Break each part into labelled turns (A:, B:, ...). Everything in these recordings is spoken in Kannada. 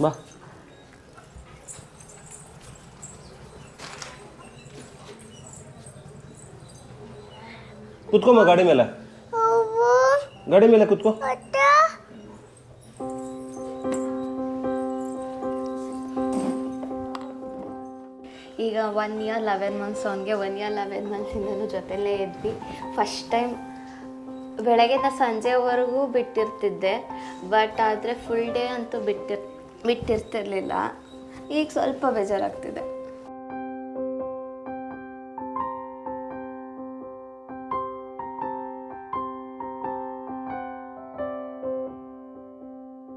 A: ಬಾ. ಕುತ್ಕೊಮ್ಮ ಗಾಡಿ ಮೇಲೆ. ಗಾಡಿ ಮೇಲೆ ಕುತ್ಕೋ.
B: ಈಗ 1 year 11 months ಅವನಿಗೆ 1 year 11 monthಸಿಂದನೂ ಜೊತೆಲೇ ಇದ್ವಿ. ಫಸ್ಟ್ ಟೈಮ್ ಬೆಳಗ್ಗೆಯಿಂದ ಸಂಜೆವರೆಗೂ ಬಿಟ್ಟಿರ್ತಿದ್ದೆ, ಬಟ್ ಆದರೆ ಫುಲ್ ಡೇ ಅಂತೂ ಬಿಟ್ಟಿರ್ತಿರ್ಲಿಲ್ಲ. ಈಗ ಸ್ವಲ್ಪ ಬೇಜಾರಾಗ್ತಿದೆ.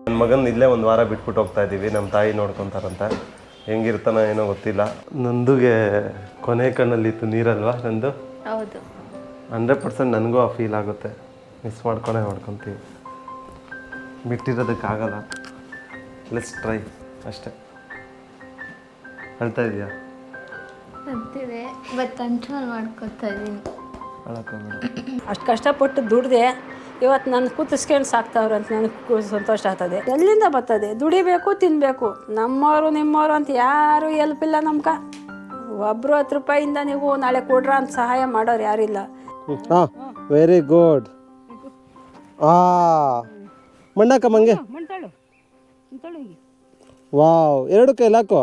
A: ನನ್ನ ಮಗನ ಇಲ್ಲೇ ಒಂದು ವಾರ ಬಿಟ್ಬಿಟ್ಟು ಹೋಗ್ತಾ ಇದ್ದೀವಿ. ನಮ್ಮ ತಾಯಿ ನೋಡ್ಕೊತಾರಂತೆ. ಹೆಂಗಿರ್ತಾನೋ ಏನೋ ಗೊತ್ತಿಲ್ಲ. ನಂದುಗೆ ಕೊನೆ ಕಣ್ಣಲ್ಲಿತ್ತು ನೀರಲ್ವಾ ನಂದು.
B: ಹೌದು,
A: 100% ನನಗೂ ಆ ಫೀಲ್ ಆಗುತ್ತೆ. ಮಿಸ್ ಮಾಡ್ಕೊತೀವಿ. ಬಿಟ್ಟಿರೋದಕ್ಕಾಗಲ್ಲ. ಲೆಟ್ಸ್ ಟ್ರೈ ಅಷ್ಟೇ. ಅಳ್ತಾ ಇದೆಯಾ?
B: ಅಂತಿದೆ, ಬಟ್ ಕಂಟ್ರೋಲ್ ಮಾಡ್ಕೊತಾ ಇದ್ದೀನಿ.
A: ಅಳಕೋಬೇಡ.
C: ಅಷ್ಟು ಕಷ್ಟಪಟ್ಟು ದುಡ್ದೆ ಇವತ್ತು ನಾನು ಕೂತಿಸ್ಕೊಂಡು ಸಾಕ್ತಾವ್ರೆ ಅಂತ ನನಗೆ ಸಂತೋಷ ಆಗ್ತದೆ. ಎಲ್ಲಿಂದ ಬರ್ತದೆ? ದುಡಿಬೇಕು, ತಿನ್ನಬೇಕು. ನಮ್ಮವರು ನಿಮ್ಮವರು ಅಂತ ಯಾರೂ ಎಲ್ಪ್ ಇಲ್ಲ ನಮ್ಗೆ. ಒಬ್ಬರು 10 ರೂಪಾಯಿಂದ ನೀವು ನಾಳೆ ಕೊಡ್ರ ಅಂತ ಸಹಾಯ ಮಾಡೋರು ಯಾರಿಲ್ಲ.
A: ಹಾಂ, ವೆರಿ ಗುಡ್. ಮಣ್ಣಾಕ ಮಂಗೆ. ವಾವ್, 2 ಕೈಲಿ ಹಾಕೋ.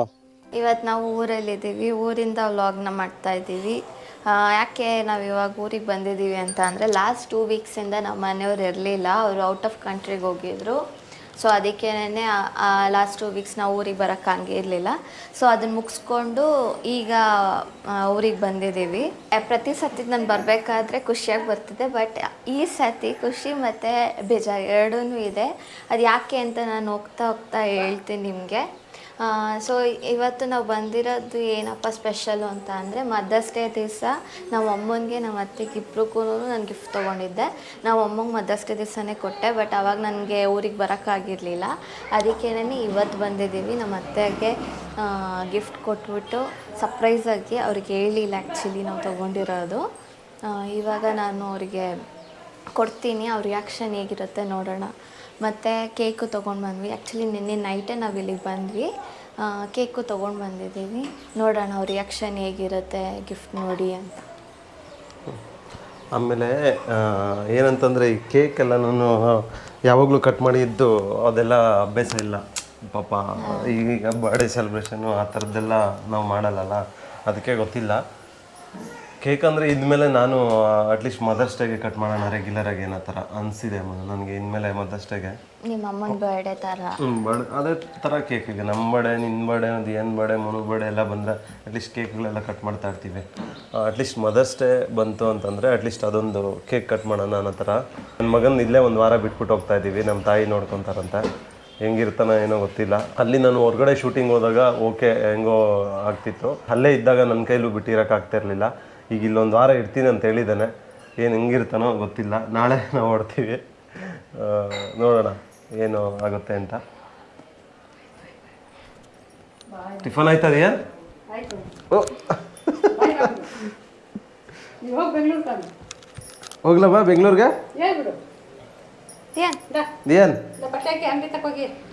B: ಇವತ್ತು ನಾವು ಊರಲ್ಲಿದ್ದೀವಿ. ಊರಿಂದ ವ್ಲಾಗ್ನ ಮಾಡ್ತಾ ಇದ್ದೀವಿ. ಯಾಕೆ ನಾವು ಇವಾಗ ಊರಿಗೆ ಬಂದಿದ್ದೀವಿ ಅಂತ ಅಂದರೆ, ಲಾಸ್ಟ್ 2 ವೀಕ್ಸಿಂದ ನಮ್ಮ ಮನೆಯವ್ರು ಇರಲಿಲ್ಲ. ಅವರು ಔಟ್ ಆಫ್ ಕಂಟ್ರಿಗೆ ಹೋಗಿದ್ರು. ಸೊ ಅದಕ್ಕೇನೆ ಲಾಸ್ಟ್ 2 ವೀಕ್ಸ್ ನಾವು ಊರಿಗೆ ಬರೋಕ್ಕಾಗೆ ಇರಲಿಲ್ಲ. ಸೊ ಅದನ್ನು ಮುಗಿಸ್ಕೊಂಡು ಈಗ ಊರಿಗೆ ಬಂದಿದ್ದೀವಿ. ಪ್ರತಿ ಸತಿ ನಾನು ಬರಬೇಕಾದ್ರೆ ಖುಷಿಯಾಗಿ ಬರ್ತಿದ್ದೆ, ಬಟ್ ಈ ಸತಿ ಖುಷಿ ಮತ್ತು ಬೇಜಾರು ಎರಡೂ ಇದೆ. ಅದು ಯಾಕೆ ಅಂತ ನಾನು ಹೋಗ್ತಾ ಹೇಳ್ತೀನಿ ನಿಮಗೆ. ಸೊ ಇವತ್ತು ನಾವು ಬಂದಿರೋದು ಏನಪ್ಪ ಸ್ಪೆಷಲು ಅಂತ ಅಂದರೆ, ಮದರ್ಸ್ ಡೇ ದಿವಸ ನಮ್ಮ ಅಮ್ಮನಿಗೆ ನಮ್ಮ ಅತ್ತೆಗೆ ಇಬ್ರಿಗೂ ನಾನು ಗಿಫ್ಟ್ ತೊಗೊಂಡಿದ್ದೆ. ನಾವು ಅಮ್ಮಂಗೆ ಮದರ್ಸ್ ಡೇ ದಿವಸನೇ ಕೊಟ್ಟೆ, ಬಟ್ ಆವಾಗ ನನಗೆ ಊರಿಗೆ ಬರೋಕ್ಕಾಗಿರಲಿಲ್ಲ. ಅದಕ್ಕೇನೆ ಇವತ್ತು ಬಂದಿದ್ದೀವಿ. ನಮ್ಮ ಅತ್ತೆಗೆ ಗಿಫ್ಟ್ ಕೊಟ್ಬಿಟ್ಟು ಸರ್ಪ್ರೈಸಾಗಿ ಅವ್ರಿಗೆ ಹೇಳಿಲ್ಲ ಆ್ಯಕ್ಚುಲಿ ನಾವು ತೊಗೊಂಡಿರೋದು. ಇವಾಗ ನಾನು ಅವರಿಗೆ ಕೊಡ್ತೀನಿ. ಅವ್ರ ರಿಯಾಕ್ಷನ್ ಹೇಗಿರುತ್ತೆ ನೋಡೋಣ. ಮತ್ತು ಕೇಕು ತೊಗೊಂಡು ಬಂದ್ವಿ. ಆ್ಯಕ್ಚುಲಿ ನಿನ್ನೆ ನೈಟೇ ನಾವು ಇಲ್ಲಿಗೆ ಬಂದ್ವಿ. ಕೇಕು ತೊಗೊಂಡು ಬಂದಿದ್ದೀವಿ. ನೋಡೋಣ ಅವ್ರ ರಿಯಾಕ್ಷನ್ ಹೇಗಿರುತ್ತೆ ಗಿಫ್ಟ್ ನೋಡಿ ಅಂತ.
A: ಆಮೇಲೆ ಏನಂತಂದರೆ, ಈ ಕೇಕೆಲ್ಲ ನಾನು ಯಾವಾಗಲೂ ಕಟ್ ಮಾಡಿದ್ದು ಅದೆಲ್ಲ ಅಭ್ಯಾಸ ಇಲ್ಲ ಪಾಪ. ಈಗ ಬರ್ಡೇ ಸೆಲೆಬ್ರೇಷನ್ನು ಆ ಥರದ್ದೆಲ್ಲ ನಾವು ಮಾಡಲ್ಲಲ್ಲ, ಅದಕ್ಕೆ ಗೊತ್ತಿಲ್ಲ. ಕೇಕ್ ಅಂದರೆ ಇನ್ಮೇಲೆ ನಾನು ಅಟ್ಲೀಸ್ಟ್ ಮದರ್ಸ್ ಡೇಗೆ ಕಟ್ ಮಾಡೋಣ ರೆಗ್ಯುಲರಾಗಿ ಏನೋ ಥರ ಅನಿಸಿದೆ ನನಗೆ. ಇನ್ಮೇಲೆ ಮದರ್ಸ್ ಡೇಗೆ
B: ನಿಮ್ಮ ಅಮ್ಮನ ಬರ್ಡೇ ಥರ
A: ಅದೇ ಥರ ಕೇಕಿಗೆ ನಮ್ಮ ಬರ್ಡೇ, ನಿನ್ನ ಬರ್ಡೇ, ಅದು ಏನು ಬರ್ಡೇ, ಮನು ಬರ್ಡೇ ಎಲ್ಲ ಬಂದರೆ ಅಟ್ಲೀಸ್ಟ್ ಕೇಕ್ಗಳೆಲ್ಲ ಕಟ್ ಮಾಡ್ತಾ ಇರ್ತೀವಿ. ಅಟ್ಲೀಸ್ಟ್ ಮದರ್ಸ್ ಡೇ ಬಂತು ಅಂತಂದರೆ ಅಟ್ಲೀಸ್ಟ್ ಅದೊಂದು ಕೇಕ್ ಕಟ್ ಮಾಡೋಣ ಅನ್ನೋ ಥರ. ನನ್ನ ಮಗನ ಇಲ್ಲೇ ಒಂದು ವಾರ ಬಿಟ್ಬಿಟ್ಟು ಹೋಗ್ತಾ ಇದ್ದೀವಿ. ನಮ್ಮ ತಾಯಿ ನೋಡ್ಕೊತಾರಂತೆ. ಹೆಂಗಿರ್ತಾನೋ ಏನೋ ಗೊತ್ತಿಲ್ಲ. ಅಲ್ಲಿ ನಾನು ಹೊರಗಡೆ ಶೂಟಿಂಗ್ ಹೋದಾಗ ಓಕೆ ಹೆಂಗೋ ಆಗ್ತಿತ್ತು. ಅಲ್ಲೇ ಇದ್ದಾಗ ನನ್ನ ಕೈಲೂ ಬಿಟ್ಟಿರೋಕ್ಕಾಗ್ತಿರ್ಲಿಲ್ಲ. ಈಗ ಇಲ್ಲೊಂದು ವಾರ ಇರ್ತೀನಿ ಅಂತ ಹೇಳಿದ್ದಾನೆ. ಏನು ಹೆಂಗಿರ್ತಾನೋ ಗೊತ್ತಿಲ್ಲ. ನಾಳೆ ನಾವು ಹೊಡ್ತೀವಿ, ನೋಡೋಣ ಏನು ಆಗುತ್ತೆ ಅಂತ. ಟಿಫನ್ ಆಯ್ತದೆಯಾ? ಹೋಗ್ಲಮ್ಮ ಬೆಂಗಳೂರಿಗೆ? ಏನ್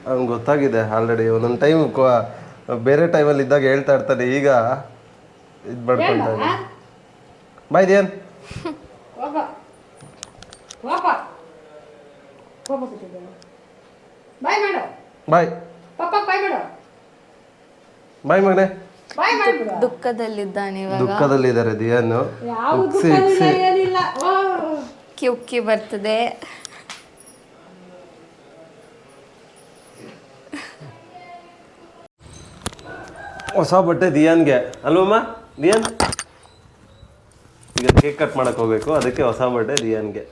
A: ಅವ್ನು ಗೊತ್ತಾಗಿದೆ ಆಲ್ರೆಡಿ. ಒಂದೊಂದು ಟೈಮ್ ಬೇರೆ ಟೈಮಲ್ಲಿ ಇದ್ದಾಗ ಹೇಳ್ತಾ ಇರ್ತಾನೆ, ಈಗ ಇದು ಮಾಡ್ಕೊಂತ. ಬಾಯ್ ದೇನ್. ಬಾಯ್ ಬಾಯ್ ಮಗನೇ.
B: ದುಃಖದಲ್ಲಿದ್ದಾನೆ ಇವಾಗ.
A: ದುಃಖದಲ್ಲಿದ್ದಾರೆ ದಿಯಾನು.
B: ಉಕ್ಕಿ ಬರ್ತದೆ.
A: ಹೊಸ ಬಟ್ಟೆ ದಿಯಾನ್ಗೆ ಅಲ್ವಮ್ಮ? ದಿಯಾನ್ ಈಗ ಕೇಕ್ ಕಟ್ ಮಾಡಕ್ಕೆ ಹೋಗ್ಬೇಕು, ಅದಕ್ಕೆ ಹೊಸ ಬಟ್ಟೆ ದಿಯಾನ್ಗೆ.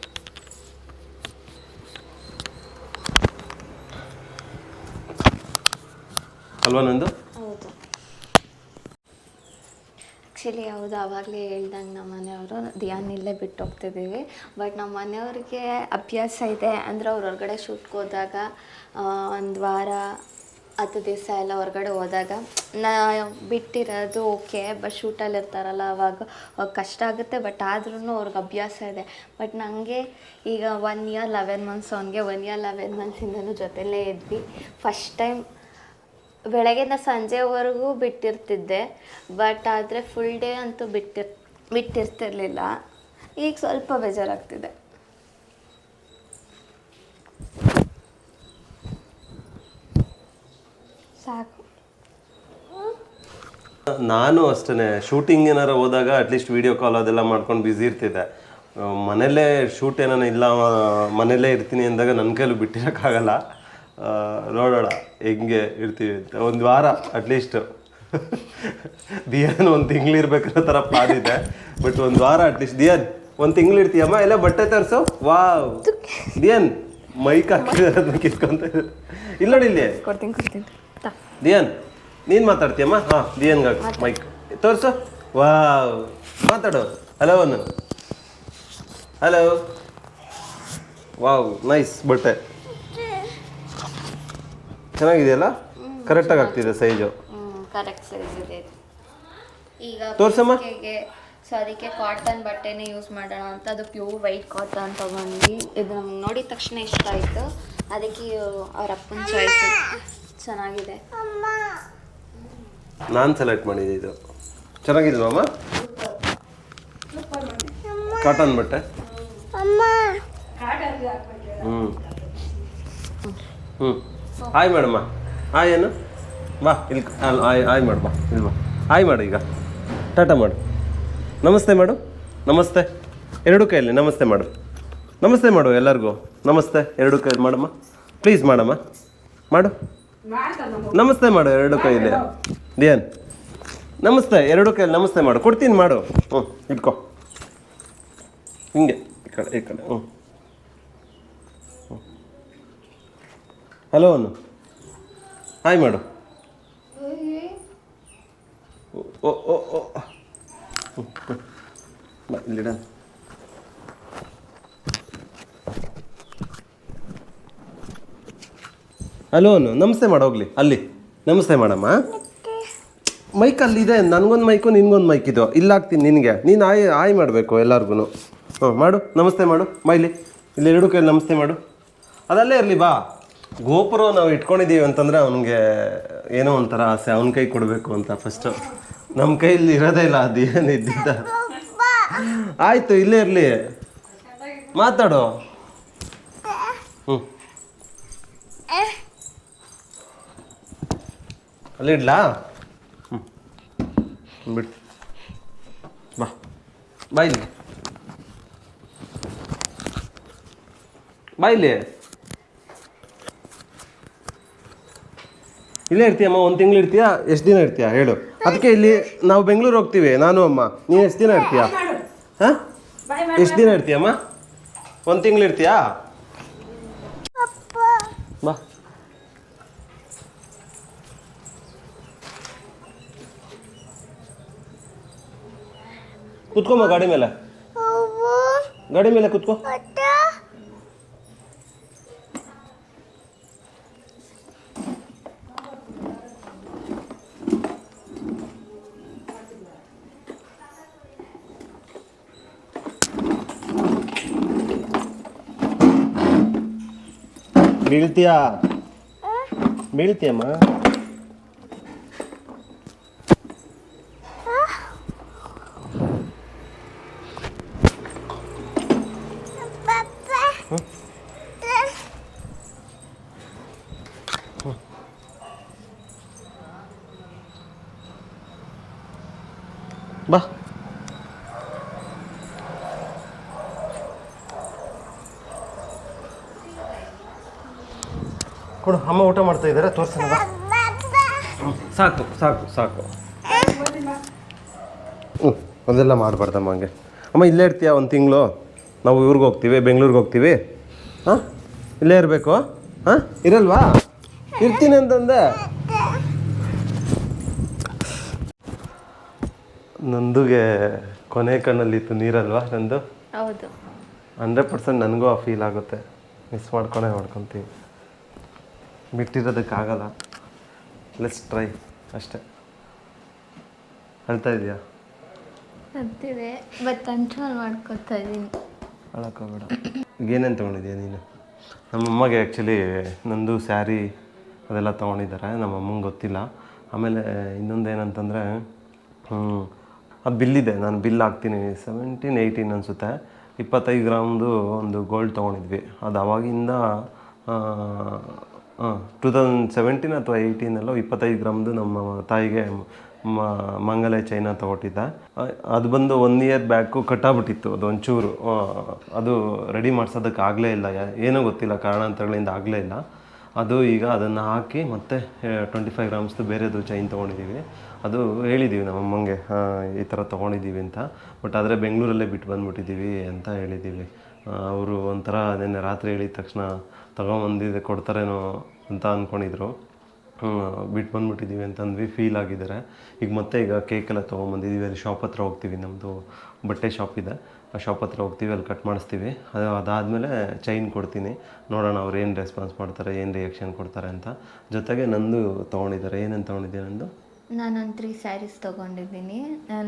A: ಅಲ್ವಾ ನಂದು?
B: ಹೌದು, ಆ್ಯಕ್ಚುಲಿ ಹೌದು. ಆವಾಗಲೇ ಹೇಳ್ದಂಗೆ ನಮ್ಮ ಮನೆಯವರು ದಿಯಾನ್ ಇಲ್ಲೇ ಬಿಟ್ಟು ಹೋಗ್ತಿದ್ದೀವಿ. ಬಟ್ ನಮ್ಮ ಮನೆಯವ್ರಿಗೆ ಅಭ್ಯಾಸ ಇದೆ ಅಂದರೆ, ಅವ್ರು ಹೊರಗಡೆ ಶೂಟ್ಗೆ ಹೋದಾಗ 1 ವಾರ 10 ದಿವಸ ಎಲ್ಲ ಹೊರಗಡೆ ಹೋದಾಗ ನಾ ಬಿಟ್ಟಿರೋದು ಓಕೆ, ಬಟ್ ಶೂಟಲ್ಲಿ ಇರ್ತಾರಲ್ಲ ಅವಾಗ ಕಷ್ಟ ಆಗುತ್ತೆ. ಬಟ್ ಆದ್ರೂ ಅವ್ರಿಗೆ ಅಭ್ಯಾಸ ಇದೆ. ಬಟ್ ನನಗೆ ಈಗ 1 ಇಯರ್ 11 ಮಂತ್ಸ್, ಅವನಿಗೆ 1 ಇಯರ್ 11 ಮಂತ್ಸಿಂದನೂ ಜೊತೆಲೇ ಇದ್ವಿ. ಫಸ್ಟ್ ಟೈಮ್ ಬೆಳಗ್ಗೆಯಿಂದ ಸಂಜೆವರೆಗೂ ಬಿಟ್ಟಿರ್ತಿದ್ದೆ, ಬಟ್ ಆದರೆ ಫುಲ್ ಡೇ ಅಂತೂ ಬಿಟ್ಟಿರ್ತಿರ್ಲಿಲ್ಲ. ಈಗ ಸ್ವಲ್ಪ ಬೇಜಾರಾಗ್ತಿದೆ. ಸಾಕು.
A: ನಾನು ಅಷ್ಟೇ ಶೂಟಿಂಗ್ ಏನಾರು ಹೋದಾಗ ಅಟ್ಲೀಸ್ಟ್ ವೀಡಿಯೋ ಕಾಲ್ ಅದೆಲ್ಲ ಮಾಡ್ಕೊಂಡು ಬ್ಯುಸಿ ಇರ್ತಿದ್ದೆ. ಮನೇಲೇ ಶೂಟ್ ಏನಾನ ಇಲ್ಲ ಮನೇಲೇ ಇರ್ತೀನಿ ಅಂದಾಗ ನನ್ನ ಕೈಲೂ ಬಿಟ್ಟಿರೋಕ್ಕಾಗಲ್ಲ. ನೋಡೋಣ ಹೆಂಗೆ ಇರ್ತೀವಿ ಅಂತ. ಒಂದು ವಾರ ಅಟ್ಲೀಸ್ಟು ದಿಯಾನ್ 1 ತಿಂಗಳು ಇರ್ಬೇಕನ್ನೋ ಥರ ಪ್ಲಾನ್ ಇದೆ. ಬಟ್ ಒಂದು ವಾರ ಅಟ್ಲೀಸ್ಟ್. ದಿಯಾನ್ 1 ತಿಂಗಳು ಇರ್ತೀಯಮ್ಮ, ಎಲ್ಲ ಬಟ್ಟೆ ತರಿಸು. ವಾವ್ ದಿಯಾನ್ ಮೈಕ್ ಹಾಕಿರೋದನ್ನ ಕಿತ್ಕೊಂತ ಇಲ್ಲ ನೋಡಿ ಇಲ್ಲಿ.
B: ಕೊಡ್ತೀನಿ
A: ದಿಯಾನ್ ನೀನು ಮಾತಾಡ್ತೀಯಮ್ಮ? ಹಾಂ ದಿಯಾನ್ಗೆ ಮೈಕ್ ತೋರಿಸು. ವಾವ್ ಮಾತಾಡು. ಹಲೋ ಅನ್ನು. ಹಲೋ. ವಾವ್ ನೈಸ್ ಬಟ್ಟೆ ಚೆನ್ನಾಗಿದೆಯಲ್ಲ? ಕರೆಕ್ಟಾಗಿ ಆಗ್ತಿದೆ ಸೈಜು.
B: ಕರೆಕ್ಟ್ ಸೈಜ್ ಇದೆ. ಈಗ
A: ತೋರ್ಸಮ್ಮ.
B: ಸೊ ಅದಕ್ಕೆ ಕಾಟನ್ ಬಟ್ಟೆನೇ ಯೂಸ್ ಮಾಡೋಣ ಅಂತ ಅದು ಪ್ಯೂರ್ ವೈಟ್ ಕಾಟನ್ ತೊಗೊಂಡು ಇದು ನಮ್ಗೆ ನೋಡಿದ ತಕ್ಷಣ ಇಷ್ಟ ಆಯಿತು. ಅದಕ್ಕೆ ಅವ್ರ ಅಪ್ಪನ ಚಾಯ್ಸ್ ಚೆನ್ನಾಗಿದೆ.
A: ನಾನು ಸೆಲೆಕ್ಟ್ ಮಾಡಿದ್ದೆ. ಇದು ಚೆನ್ನಾಗಿಲ್ವಮ್ಮ? ಕಾಟನ್ ಬಟ್ಟೆ. ಹಾಯ್ ಮಾಡಮ್ಮ. ಹಾಯ್ ಏನು ಬಾ ಇಲ್ಲಿ. ಹಾಯ್ ಮಾಡು ಬಾ ಇಲ್ಲಿ ಬಾ. ಹಾಯ್ ಮಾಡು. ಈಗ ಟಾಟಾ ಮಾಡು. ನಮಸ್ತೆ ಮಾಡು. ನಮಸ್ತೆ ಎರಡು ಕೈಯಲ್ಲಿ ನಮಸ್ತೆ ಮಾಡು. ನಮಸ್ತೆ ಮಾಡು ಎಲ್ಲರಿಗೂ. ನಮಸ್ತೆ ಎರಡು ಕೈಯಲ್ಲಿ ಮಾಡಮ್ಮ ಪ್ಲೀಸ್. ಮಾಡಮ್ಮ ಮಾಡು. ನಮಸ್ತೆ ಮಾಡು ಎರಡು ಕೈಯಲ್ಲಿ. ದಿಯಾನ್ ನಮಸ್ತೆ ಎರಡು ಕೈಯಲ್ಲಿ ನಮಸ್ತೆ ಮಾಡು. ಕೊಡ್ತೀನಿ ಮಾಡು. ಇಟ್ಕೋ ಹಿಂಗೆ ಈ ಕಡೆ ಈ ಕಡೆ. ಹಲೋ ಅನ್ನು. ಹಾಯ್ ಮಾಡು. ಓ ಓ ಓ ಇಲ್ಲಿಡ. ಹಲೋ ಅನ್ನು. ನಮಸ್ತೆ ಮಾಡೋಗ್ಲಿ ಅಲ್ಲಿ. ನಮಸ್ತೆ ಮಾಡಮ್ಮ. ಮೈಕ್ ಅಲ್ಲಿದೆ. ನನಗೊಂದು ಮೈಕು ನಿನ್ಗೊಂದು ಮೈಕ್ ಇದು. ಇಲ್ಲ ಹಾಕ್ತೀನಿ ನಿನಗೆ. ನೀನು ಆಯ್ ಮಾಡಬೇಕು ಎಲ್ಲರಿಗೂ. ಮಾಡು. ನಮಸ್ತೆ ಮಾಡು. ಇಲ್ಲಿ ಇಲ್ಲಿ ಎರಡು ಕೈಯಲ್ಲಿ ನಮಸ್ತೆ ಮಾಡು. ಅದಲ್ಲೇ ಇರಲಿ ಬಾ. ಗೋಪುರ ನಾವು ಇಟ್ಕೊಂಡಿದ್ದೀವಿ ಅಂತಂದರೆ ಅವನಿಗೆ ಏನೋ ಒಂಥರ ಆಸೆ, ಅವನ ಕೈ ಕೊಡಬೇಕು ಅಂತ. ಫಸ್ಟು ನಮ್ಮ ಕೈಯಲ್ಲಿ ಇರೋದೇ ಇಲ್ಲ. ಅದು ಏನು ಇದ್ದಿದ್ದ. ಆಯಿತು ಇಲ್ಲೇ ಇರಲಿ. ಮಾತಾಡು. ಅಲ್ಲಿ ಇಡ್ಲಾ? ಬಿಟ್ಟು ಬಾ. ಬಾಯ್ಲಿ ಬಾಯ್ಲಿ. ಇಲ್ಲೇ ಇರ್ತೀಯಮ್ಮ? 1 ತಿಂಗಳು ಇರ್ತೀಯಾ? ಎಷ್ಟು ದಿನ ಇರ್ತೀಯಾ ಹೇಳು. ಅದಕ್ಕೆ ಇಲ್ಲಿ ನಾವು ಬೆಂಗಳೂರು ಹೋಗ್ತೀವಿ ನಾನು ಅಮ್ಮ. ನೀನು ಎಷ್ಟು ದಿನ ಇರ್ತೀಯಾ? ಹಾಂ ಎಷ್ಟು ದಿನ ಇರ್ತೀಯಮ್ಮ? 1 ತಿಂಗಳು ಇರ್ತೀಯಾ? ಬಾ. ಕುತ್ಕೊಮ್ಮ ಗಾಡಿ ಮೇಲೆ. ಗಾಡಿ ಮೇಲೆ ಕುತ್ಕೋ. ಬೀಳ್ತೀಯಾ? ಬೀಳ್ತೀಯಮ್ಮ? ಬಾ. ಕೊಡು. ಅಮ್ಮ ಊಟ ಮಾಡ್ತಾ ಇದ್ದಾರೆ, ತೋರಿಸೋಣ ಬಾ. ಸಾಕು ಸಾಕು ಸಾಕು. ಅದೆಲ್ಲ ಮಾಡಬಾರ್ದಮ್ಮ ಹಂಗೆ. ಅಮ್ಮ ಇಲ್ಲೇ ಇರ್ತೀಯಾ 1 ತಿಂಗಳು? ನಾವು ಊರಿಗೆ ಹೋಗ್ತೀವಿ, ಬೆಂಗಳೂರಿಗೆ ಹೋಗ್ತೀವಿ. ಹಾಂ ಇಲ್ಲೇ ಇರಬೇಕು? ಹಾಂ ಇರಲ್ವಾ? ಇರ್ತೀನಿ ಅಂತಂದೆ. ನಂದುಗೆ ಕೊನೆ ಕಣ್ಣಲ್ಲಿತ್ತು ನೀರಲ್ವಾ ನಂದು.
B: ಹೌದು
A: 100% ನನಗೂ ಆ ಫೀಲ್ ಆಗುತ್ತೆ. ಮಿಸ್ ಮಾಡ್ಕೊತೀವಿ. ಬಿಟ್ಟಿರೋದಕ್ಕಾಗಲ್ಲ. ಲೆಟ್ಸ್ ಟ್ರೈ ಅಷ್ಟೇ. ಅಳ್ತಾ ಇದೆಯಾ?
B: ಅಂತಿದೆ ಬಟ್ ಕಂಟ್ರೋಲ್ ಮಾಡ್ಕೊತಾ ಇದ್ದೀನಿ.
A: ಅಳಕೋಬೇಡ. ಈಗ ಏನೇನು ತೊಗೊಂಡಿದ್ಯಾ ನೀನು? ನಮ್ಮಮ್ಮಗೆ ಆ್ಯಕ್ಚುಲಿ ನಂದು ಸ್ಯಾರಿ ಅದೆಲ್ಲ ತೊಗೊಂಡಿದ್ದಾರೆ, ನಮ್ಮಮ್ಮಂಗೆ ಗೊತ್ತಿಲ್ಲ. ಆಮೇಲೆ ಇನ್ನೊಂದು ಏನಂತಂದರೆ ಅದು ಬಿಲ್ಲಿದೆ, ನಾನು ಬಿಲ್ ಹಾಕ್ತೀನಿ. 17-18 ಅನಿಸುತ್ತೆ. 25 ಗ್ರಾಮ್ದು ಒಂದು ಗೋಲ್ಡ್ ತೊಗೊಂಡಿದ್ವಿ. ಅದು ಆವಾಗಿಂದ 2017 ಅಥವಾ 18 25 ಗ್ರಾಮ್ದು ನಮ್ಮ ತಾಯಿಗೆ ಮಂಗಲ ಚೈನ ತೊಗೊಟ್ಟಿದ್ದೆ. ಅದು ಬಂದು 1 ಇಯರ್ ಬ್ಯಾಕು ಕಟ್ಟಾಗ್ಬಿಟ್ಟಿತ್ತು. ಅದು ಒಂಚೂರು ಅದು ರೆಡಿ ಮಾಡ್ಸೋದಕ್ಕೆ ಆಗಲೇ ಇಲ್ಲ, ಏನೋ ಗೊತ್ತಿಲ್ಲ, ಕಾರಣಾಂತರಗಳಿಂದ ಆಗಲೇ ಇಲ್ಲ. ಅದು ಈಗ ಅದನ್ನು ಹಾಕಿ ಮತ್ತೆ 25 ಗ್ರಾಮ್ಸ್ದು ಬೇರೆದು ಚೈನ್ ತೊಗೊಂಡಿದ್ದೀವಿ. ಅದು ಹೇಳಿದ್ದೀವಿ ನಮ್ಮಮ್ಮಂಗೆ ಈ ಥರ ತೊಗೊಂಡಿದ್ದೀವಿ ಅಂತ. ಬಟ್ ಆದರೆ ಬೆಂಗಳೂರಲ್ಲೇ ಬಿಟ್ಟು ಬಂದುಬಿಟ್ಟಿದ್ದೀವಿ ಅಂತ ಹೇಳಿದ್ದೀವಿ. ಅವರು ಒಂಥರ ನೆನ್ನೆ ರಾತ್ರಿ ಹೇಳಿದ ತಕ್ಷಣ ತೊಗೊಂಬಂದಿದ್ದೆ ಕೊಡ್ತಾರೇನೋ ಅಂತ ಅಂದ್ಕೊಂಡಿದ್ರು. ಬಿಟ್ಟು ಬಂದುಬಿಟ್ಟಿದ್ದೀವಿ ಅಂತಂದ್ವಿ, ಫೀಲ್ ಆಗಿದ್ದಾರೆ. ಈಗ ಕೇಕೆಲ್ಲ ತೊಗೊಂಬಂದಿದ್ದೀವಿ. ಅಲ್ಲಿ ಶಾಪ್ ಹತ್ರ ಹೋಗ್ತೀವಿ, ನಮ್ಮದು ಬಟ್ಟೆ ಶಾಪ್ ಇದೆ, ಆ ಶಾಪ್ ಹತ್ರ ಹೋಗ್ತೀವಿ, ಅಲ್ಲಿ ಕಟ್ ಮಾಡಿಸ್ತೀವಿ. ಅದಾದಮೇಲೆ ಚೈನ್ ಕೊಡ್ತೀನಿ, ನೋಡೋಣ ಅವ್ರು ಏನು ರೆಸ್ಪಾನ್ಸ್ ಮಾಡ್ತಾರೆ, ಏನು ರಿಯಾಕ್ಷನ್ ಕೊಡ್ತಾರೆ ಅಂತ. ಜೊತೆಗೆ ನಂದು ತೊಗೊಂಡಿದ್ದಾರೆ. ಏನೇನು ತೊಗೊಂಡಿದ್ದೀನಿ ನಂದು?
B: ನಾನೊಂದು 3 ಸ್ಯಾರೀಸ್ ತೊಗೊಂಡಿದ್ದೀನಿ.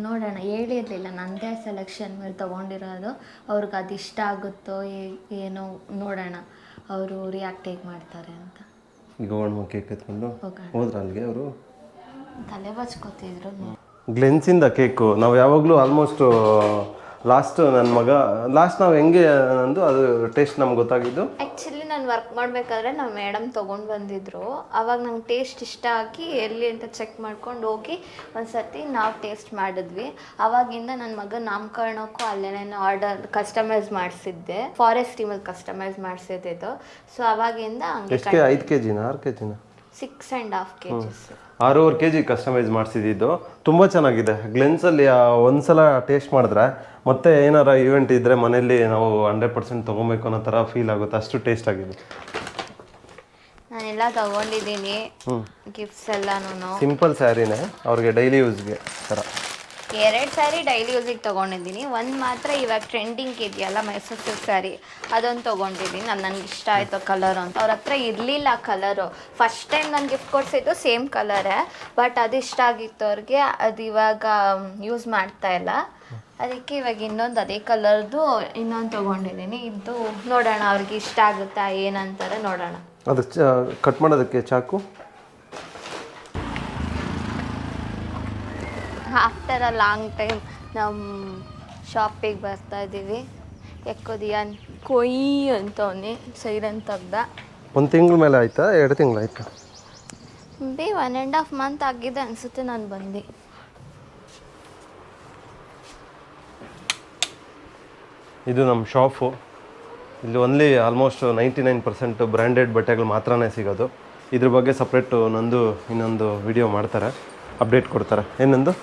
B: ನೋಡೋಣ, ಹೇಳಿರಲಿಲ್ಲ ನನ್ನದೇ ಸೆಲೆಕ್ಷನ್ ಮೇಲೆ ತೊಗೊಂಡಿರೋದು. ಅವ್ರಿಗೆ ಅದು ಇಷ್ಟ ಆಗುತ್ತೋ ಏನೋ ನೋಡೋಣ, ಅವರು ರಿಯಾಕ್ಟ್ ಹೇಗೆ ಮಾಡ್ತಾರೆ ಅಂತ.
A: ಈಗ ಹೋಗೋಣ ಕೇಕ್ ಎತ್ಕೊಂಡು ಹೋದ್ರ ಅಲ್ಲಿಗೆ. ಅವರು
B: ತಲೆ ಬಚ್ಕೋತಿದ್ರು.
A: ಗ್ಲೆನ್ಸಿಂದ ಕೇಕು ನಾವು ಯಾವಾಗಲೂ ಆಲ್ಮೋಸ್ಟ್ ನನ್ನ ಮಗ ನಾವು ಹೆಂಗೆ ಅಂದು ಅದು ಟೇಸ್ಟ್ ನಮ್ಗೆ ಗೊತ್ತಾಗಿದ್ದು.
B: ಆ್ಯಕ್ಚುಲಿ ನಾನು ವರ್ಕ್ ಮಾಡಬೇಕಾದ್ರೆ ನಮ್ಮ ಮೇಡಮ್ ತೊಗೊಂಡು ಬಂದಿದ್ರು. ಆವಾಗ ನಂಗೆ ಟೇಸ್ಟ್ ಇಷ್ಟ ಆಗಿ ಎಲ್ಲಿ ಅಂತ ಚೆಕ್ ಮಾಡ್ಕೊಂಡು ಹೋಗಿ ಒಂದು ಸರ್ತಿ ನಾವು ಟೇಸ್ಟ್ ಮಾಡಿದ್ವಿ. ಆವಾಗಿಂದ ನನ್ನ ಮಗ ನಾಮಕರಣಕ್ಕೂ ಅಲ್ಲೇ ಆರ್ಡರ್ ಕಸ್ಟಮೈಸ್ ಮಾಡಿಸಿದ್ದೆ, ಫಾರೆಸ್ಟ್ ಟೀಮಲ್ಲಿ ಕಸ್ಟಮೈಸ್ ಮಾಡಿಸಿದ್ದು. ಸೊ ಆವಾಗಿಂದ ಹಂಗೆ
A: 5 kg 6 kg
B: 6.5 kg
A: 6.5 kg customise ಮಾಡಿಸಿದ್ದು. ತುಂಬ ಚೆನ್ನಾಗಿದೆ. ಗ್ಲೆನ್ಸಲ್ಲಿ ಒಂದ್ಸಲ ಟೇಸ್ಟ್ ಮಾಡಿದ್ರೆ ಮತ್ತೆ ಏನಾರ ಇವೆಂಟ್ ಇದ್ದರೆ ಮನೇಲಿ ನಾವು 100% ತೊಗೊಬೇಕು ಅನ್ನೋ ಥರ ಫೀಲ್ ಆಗುತ್ತೆ, ಅಷ್ಟು ಟೇಸ್ಟ್ ಆಗಿದೆ.
B: ನಾನೆಲ್ಲ ತಗೊಂಡಿದ್ದೀನಿ ಗಿಫ್ಟ್ಸ್ ಎಲ್ಲಾನು.
A: ಸಿಂಪಲ್ ಸ್ಯಾರಿನೇ ಅವ್ರಿಗೆ ಡೈಲಿ ಯೂಸ್ಗೆ ಥರ.
B: 2 ಸ್ಯಾರಿ ಡೈಲಿ ಯೂಸಿಗೆ ತೊಗೊಂಡಿದ್ದೀನಿ. ಒಂದು ಮಾತ್ರ ಇವಾಗ ಟ್ರೆಂಡಿಂಗ್ ಇದೆಯಲ್ಲ ಮೈಸೂರು ಸಿಲ್ಕ್ ಸ್ಯಾರಿ, ಅದೊಂದು ತೊಗೊಂಡಿದ್ದೀನಿ. ನನಗೆ ಇಷ್ಟ ಆಯಿತು ಕಲರು ಅಂತ. ಅವ್ರ ಹತ್ರ ಇರಲಿಲ್ಲ ಕಲರು. ಫಸ್ಟ್ ಟೈಮ್ ನಾನು ಗಿಫ್ಟ್ ಕೊಡಿಸಿದ್ದು ಸೇಮ್ ಕಲರೇ, ಬಟ್ ಅದು ಇಷ್ಟ ಆಗಿತ್ತು ಅವ್ರಿಗೆ. ಅದು ಇವಾಗ ಯೂಸ್ ಮಾಡ್ತಾ ಇಲ್ಲ, ಅದಕ್ಕೆ ಇವಾಗ ಇನ್ನೊಂದು ಅದೇ ಕಲರ್ದು ಇನ್ನೊಂದು ತೊಗೊಂಡಿದ್ದೀನಿ. ಇದು ನೋಡೋಣ ಅವ್ರಿಗೆ ಇಷ್ಟ ಆಗುತ್ತಾ ಏನಂತಾರೆ ನೋಡೋಣ.
A: ಅದು ಕಟ್ ಮಾಡೋದಕ್ಕೆ ಚಾಕು.
B: ಆಫ್ಟರ್ ಅ ಲಾಂಗ್ ಟೈಮ್ ನಮ್ಮ ಶಾಪಿಗೆ ಬರ್ತಾ ಇದ್ದೀವಿ. ಎಕ್ಕೋದಿಯಾನ್ ಕೊಯ್ ಅಂತವನಿ ಸೈರನ್ ತೆಗ್ದ.
A: 1 ತಿಂಗಳ ಮೇಲೆ ಆಯ್ತಾ 2 ತಿಂಗಳು ಆಯ್ತಾ?
B: 1.5 ಮಂತ್ ಆಗಿದೆ ಅನಿಸುತ್ತೆ ನಾನು ಬಂದು.
A: ಇದು ನಮ್ಮ ಶಾಪು. ಇಲ್ಲಿ ಓನ್ಲಿ ಆಲ್ಮೋಸ್ಟ್ 99% ಬ್ರ್ಯಾಂಡೆಡ್ ಬಟ್ಟೆಗಳು ಮಾತ್ರನೇ ಸಿಗೋದು. ಇದ್ರ ಬಗ್ಗೆ ಸಪ್ರೇಟು ನಂದು ಇನ್ನೊಂದು ವಿಡಿಯೋ ಮಾಡ್ತಾರೆ, ಅಪ್ಡೇಟ್ ಕೊಡ್ತಾರೆ. ಏನಂದು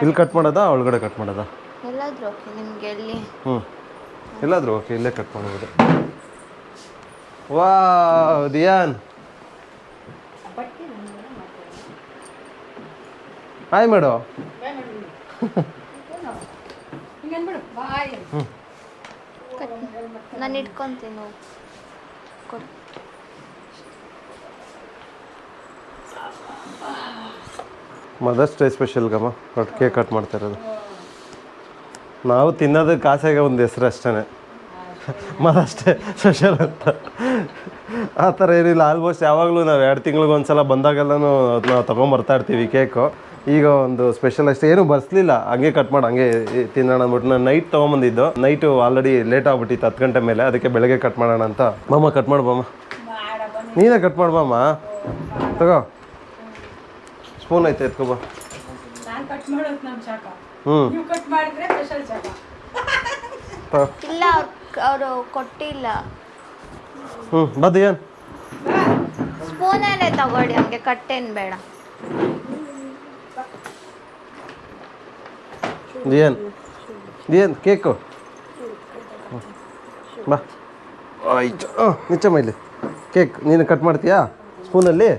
A: ಇಲ್ಲಿ ಕಟ್ ಮಾಡೋದಾ ಒಳಗಡೆ ಕಟ್ ಮಾಡೋದಾ?
B: ಎಲ್ಲಾದರೂ ಓಕೆ ನಿಮ್ಗೆ ಎಲ್ಲಿ?
A: ಎಲ್ಲಾದರೂ ಓಕೆ, ಇಲ್ಲೇ ಕಟ್ ಮಾಡ್ಬೋದು. ವಾ ದಿಯಾನ್, ಹಾಯ್ ಮೇಡೋ.
B: ನಾನು ಇಟ್ಕೊತೀನಿ. ಕೊಡು.
A: ಮದರ್ಸ್ ಡೇ ಸ್ಪೆಷಲ್ ಗಮ್ಮ ಕೇಕ್ ಕಟ್ ಮಾಡ್ತಾ ಇರೋದು. ನಾವು ತಿನ್ನೋದಕ್ಕೆ ಆಸೆಗೆ ಒಂದು ಹೆಸರು ಅಷ್ಟೇ, ಮದರ್ಸ್ ಡೇ ಸ್ಪೆಷಲ್ ಅಂತ. ಆ ಥರ ಏನಿಲ್ಲ. ಆಲ್ಮೋಸ್ಟ್ ಯಾವಾಗಲೂ ನಾವು 2 ತಿಂಗಳಿಗೆ ಒಂದ್ಸಲ ಬಂದಾಗೆಲ್ಲನೂ ನಾವು ತೊಗೊಂಬರ್ತಾ ಇರ್ತೀವಿ ಕೇಕು. ಈಗ ಒಂದು ಸ್ಪೆಷಲ್ ಅಷ್ಟೇ, ಏನೂ ಬರ್ಸ್ಲಿಲ್ಲ, ಹಂಗೆ ಕಟ್ ಮಾಡಿ ಹಂಗೆ ತಿನ್ನೋಣ ಅಂದ್ಬಿಟ್ಟು. ನಾನು ನೈಟ್ ತೊಗೊಂಬಂದಿದ್ದು, ನೈಟು ಆಲ್ರೆಡಿ ಲೇಟ್ ಆಗ್ಬಿಟ್ಟಿತ್ತು 10 ಗಂಟೆ ಮೇಲೆ, ಅದಕ್ಕೆ ಬೆಳಗ್ಗೆ ಕಟ್ ಮಾಡೋಣ ಅಂತ. ಮಾಮ ಕಟ್ ಮಾಡ್ಬಮ್ಮ, ನೀನೇ ಕಟ್ ಮಾಡ್ಬಮ್ಮ, ತಗೋ ಸ್ಪೂನ್ ಐತೆ ಎತ್ಕೊಬ.
B: ಇಲ್ಲ ಅವರು ಕೊಟ್ಟಿಲ್ಲ.
A: ಬದಿಯನ್
B: ಸ್ಪೂನಲ್ಲೇ ತಗೊಳ್ಳಿ, ಹಂಗೆ ಕಟ್ಟೇನು ಬೇಡ.
A: ದಿಯನ್ ಕೇಕು ಬಾ. ಆಯ್ತು, ನಿಚ್ಚಮ್ಮ ಇಲ್ಲಿ ಕೇಕ್ ನೀನು ಕಟ್ ಮಾಡ್ತೀಯಾ ಸ್ಪೂನಲ್ಲಿ?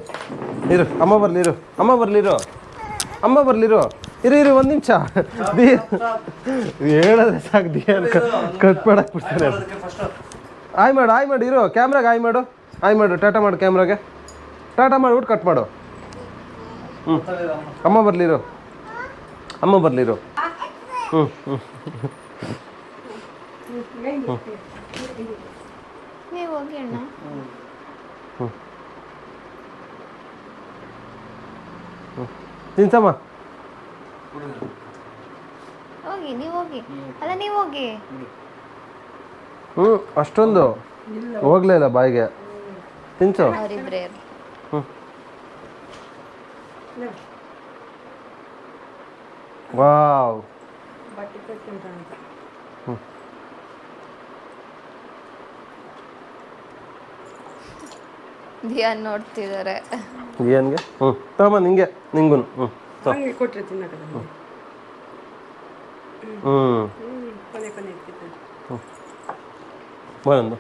A: ಇರು, ಅಮ್ಮ ಬರಲಿರು, ಅಮ್ಮ ಬರಲಿರು, ಅಮ್ಮ ಬರಲಿರು, ಇರು 1 ನಿಮಿಷ. ಹೇಳಿದ್ರೆ ಸಾಕು, ದಿಯನ್ ಕಟ್ ಮಾಡಕ್ಕೆ ಬಿಡ್ತಾನೆ. ಆಯ್ ಮಾಡು ಇರು, ಕ್ಯಾಮ್ರಾಗೆ ಆಯ್ ಮಾಡು, ಟಾಟಾ ಮಾಡು, ಕ್ಯಾಮ್ರಾಗೆ ಟಾಟಾ ಮಾಡಿಬಿಟ್ಟು ಕಟ್ ಮಾಡು. ಅಮ್ಮ ಬರ್ಲಿರು, ಅಮ್ಮ ಬರ್ಲಿರು. ಹ್ಞೂ ಹ್ಞೂ
B: ನೀವು ಹೋಗಿ ಅಣ್ಣ.
A: ತಿನ್ಸಮ್ಮ.
B: ಹೋಗಿ ನೀವು ಹೋಗಿ, ಅಲ್ಲ ನೀವು ಹೋಗಿ.
A: ಅಷ್ಟೊಂದು ಹೋಗ್ಲೇ ಇಲ್ಲ ಬಾಯಿಗೆ. ತಿನ್ಸು.
B: ಅವರಿಬ್ರೇ
A: ವಾವ್.
B: ಧ್ಯಾನ್ ನೋಡ್ತಿದ್ದಾರೆ.
A: ಏನ್ಗೆ? ತಮ್ಮ ನಿಂಗೆ, ನಿಂಗೂ.
C: ಕೊಟ್ಟರೆ ತಿನ್ನಕ.
A: ಬರಂದು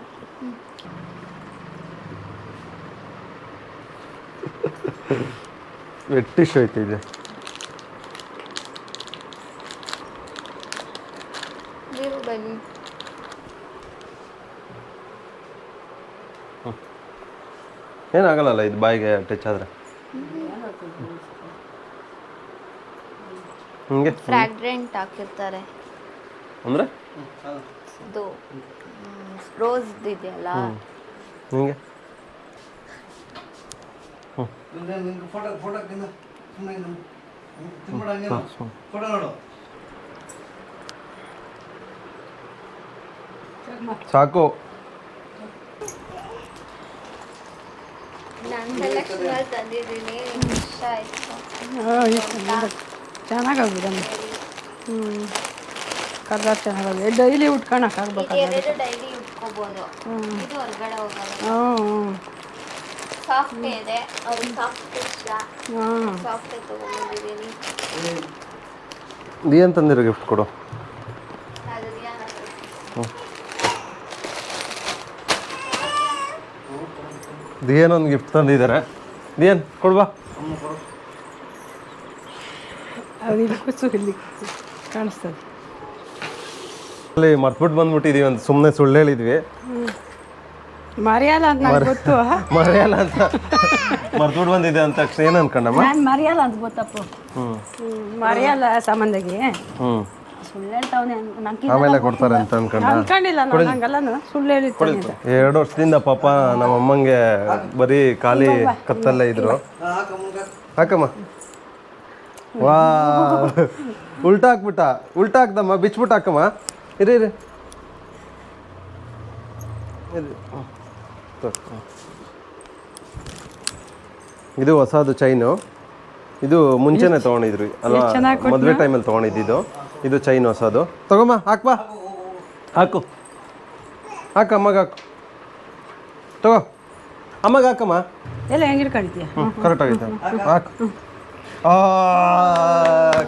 A: ವೆಟ್ಟಿಶ್ ಹೋಯ್ತಿದೆ.
B: ನೀವು ಬನ್ನಿ.
A: ಏನಾಗಲ್ಲ ಇದು ಬಾಯಿಗೆ ಟಚ್ ಆದ್ರೆ. ಹಿಂಗೆ
B: ಫ್ರಾಗ್ರೆಂಟ್ ಹಾಕಿರ್ತಾರೆ
A: ಅಂದರೆ
B: ಇದು ರೋಸ್ ಇದೆಯಲ್ಲ.
A: ಹಿಂಗೆ ಸಾಕು.
B: ನಾನು ಸೆಲೆಕ್ಷನ್ ತಂದಿದ್ದೀನಿ, ಇಷ್ಟ ಆಯ್ತು.
C: ಚೆನ್ನಾಗಾಗ್ಬಿಡಮ್ಮ. ಕಲರ್ ಚೆನ್ನಾಗಿದೆ. ಡೈಲಿ ಉಟ್ಕೊಳಕ್ಕಾಗ್ಬೇಕು.
B: ಎರಡು ಡೈಲಿ ಉಟ್ಕೋಬೋದು. ಇದು ಹೊರಗಡೆ ಹೋಗಲ್ಲ. ಸಾಫ್ಟ್ ಇದೆ, ಅವ್ರಿಗೆ ಸಾಫ್ಟ್ ಇಷ್ಟ. ಸಾಫ್ಟ್ ತಗೊಂಡಿದ್ದೀನಿ.
A: ಏನು ತಂದಿರೋ ಗಿಫ್ಟ್ ಕೊಡು.
B: ಅದು
A: ಏನೊಂದು ಗಿಫ್ಟ್ ತಂದಿದ್ದಾರೆ. ಏನು ಕೊಡ್ಬಾ.
C: ಅದು ಇಲ್ಲಿ ಕೂಸು ಇಲ್ಲಿ ಕಾಣಿಸ್ತದೆ.
A: ಅಲ್ಲಿ ಮರ್ತ್ಬಿಟ್ಟು ಬಂದ್ಬಿಟ್ಟಿದೀವಿ ಅಂತ ಸುಮ್ಮನೆ ಸುಳ್ಳು ಹೇಳಿದ್ವಿ.
C: ಮರೆಯಲ್ಲ ಅಂತ ನಂಗೆ ಗೊತ್ತು.
A: ಮರೆಯಲ್ಲ ಅಂತ ಮರ್ತ್ಬಿಟ್ಟು ಬಂದಿದೆ ಅಂತ ತಕ್ಷಣ ಏನು ಅನ್ಕೊಂಡಮ್ಮ?
C: ನಾನು ಮರೆಯಲ್ಲ ಅಂತ ಗೊತ್ತಪ್ಪ. ಮರೆಯಲ್ಲ ಸಂಬಂಧಿಗೆ ಸುಳ್ಳು ಹೇಳ್ತಾವನೆ.
A: ಆಮೇಲೆ ಕೊಡ್ತಾರೆ ಅಂತ
C: ಅನ್ಕೊಂಡಿಲ್ಲ ನಂಗೆಲ್ಲ ಸುಳ್ಳು ಹೇಳಿರ್ತೀನಿ.
A: 2 ವರ್ಷದಿಂದ ಪಾಪ ನಮ್ಮ ಅಮ್ಮಂಗೆ ಬರೀ ಖಾಲಿ ಕತ್ತಲ್ಲೇ ಇದ್ರು. ಹಾಕಮ್ಮ. ವಾ, ಉಲ್ಟಾ ಹಾಕ್ಬಿಟ್ಟ. ಉಲ್ಟಾ ಹಾಕ್ದಮ್ಮ, ಬಿಚ್ಬಿಟ್ಟು ಹಾಕಮ್ಮ. ಇರಿ ಇರಿ. ಇದು ಹೊಸದು ಚೈನು. ಇದು ಮುಂಚೆನೆ ತೊಗೊಂಡಿದ್ರಿ ಅಲ್ವಾ, ಮದುವೆ ಟೈಮಲ್ಲಿ ತೊಗೊಂಡಿದ್ದು. ಇದು ಚೈನ್ ಹೊಸದು. ತಗೊಮ್ಮ, ಹಾಕ್ಬಾ. ಹಾಕು, ಹಾಕು ಅಮ್ಮಗೆ, ಹಾಕು. ತಗೋ ಅಮ್ಮಗೆ ಹಾಕಮ್ಮ.
C: ಎಲ್ಲ ಹೆಂಗೆ ಇಟ್ಕೊಂಡಿದ್ಯಾ?
A: ಕರೆಕ್ಟ್ ಆಗೈತೆ, ಹಾಕು.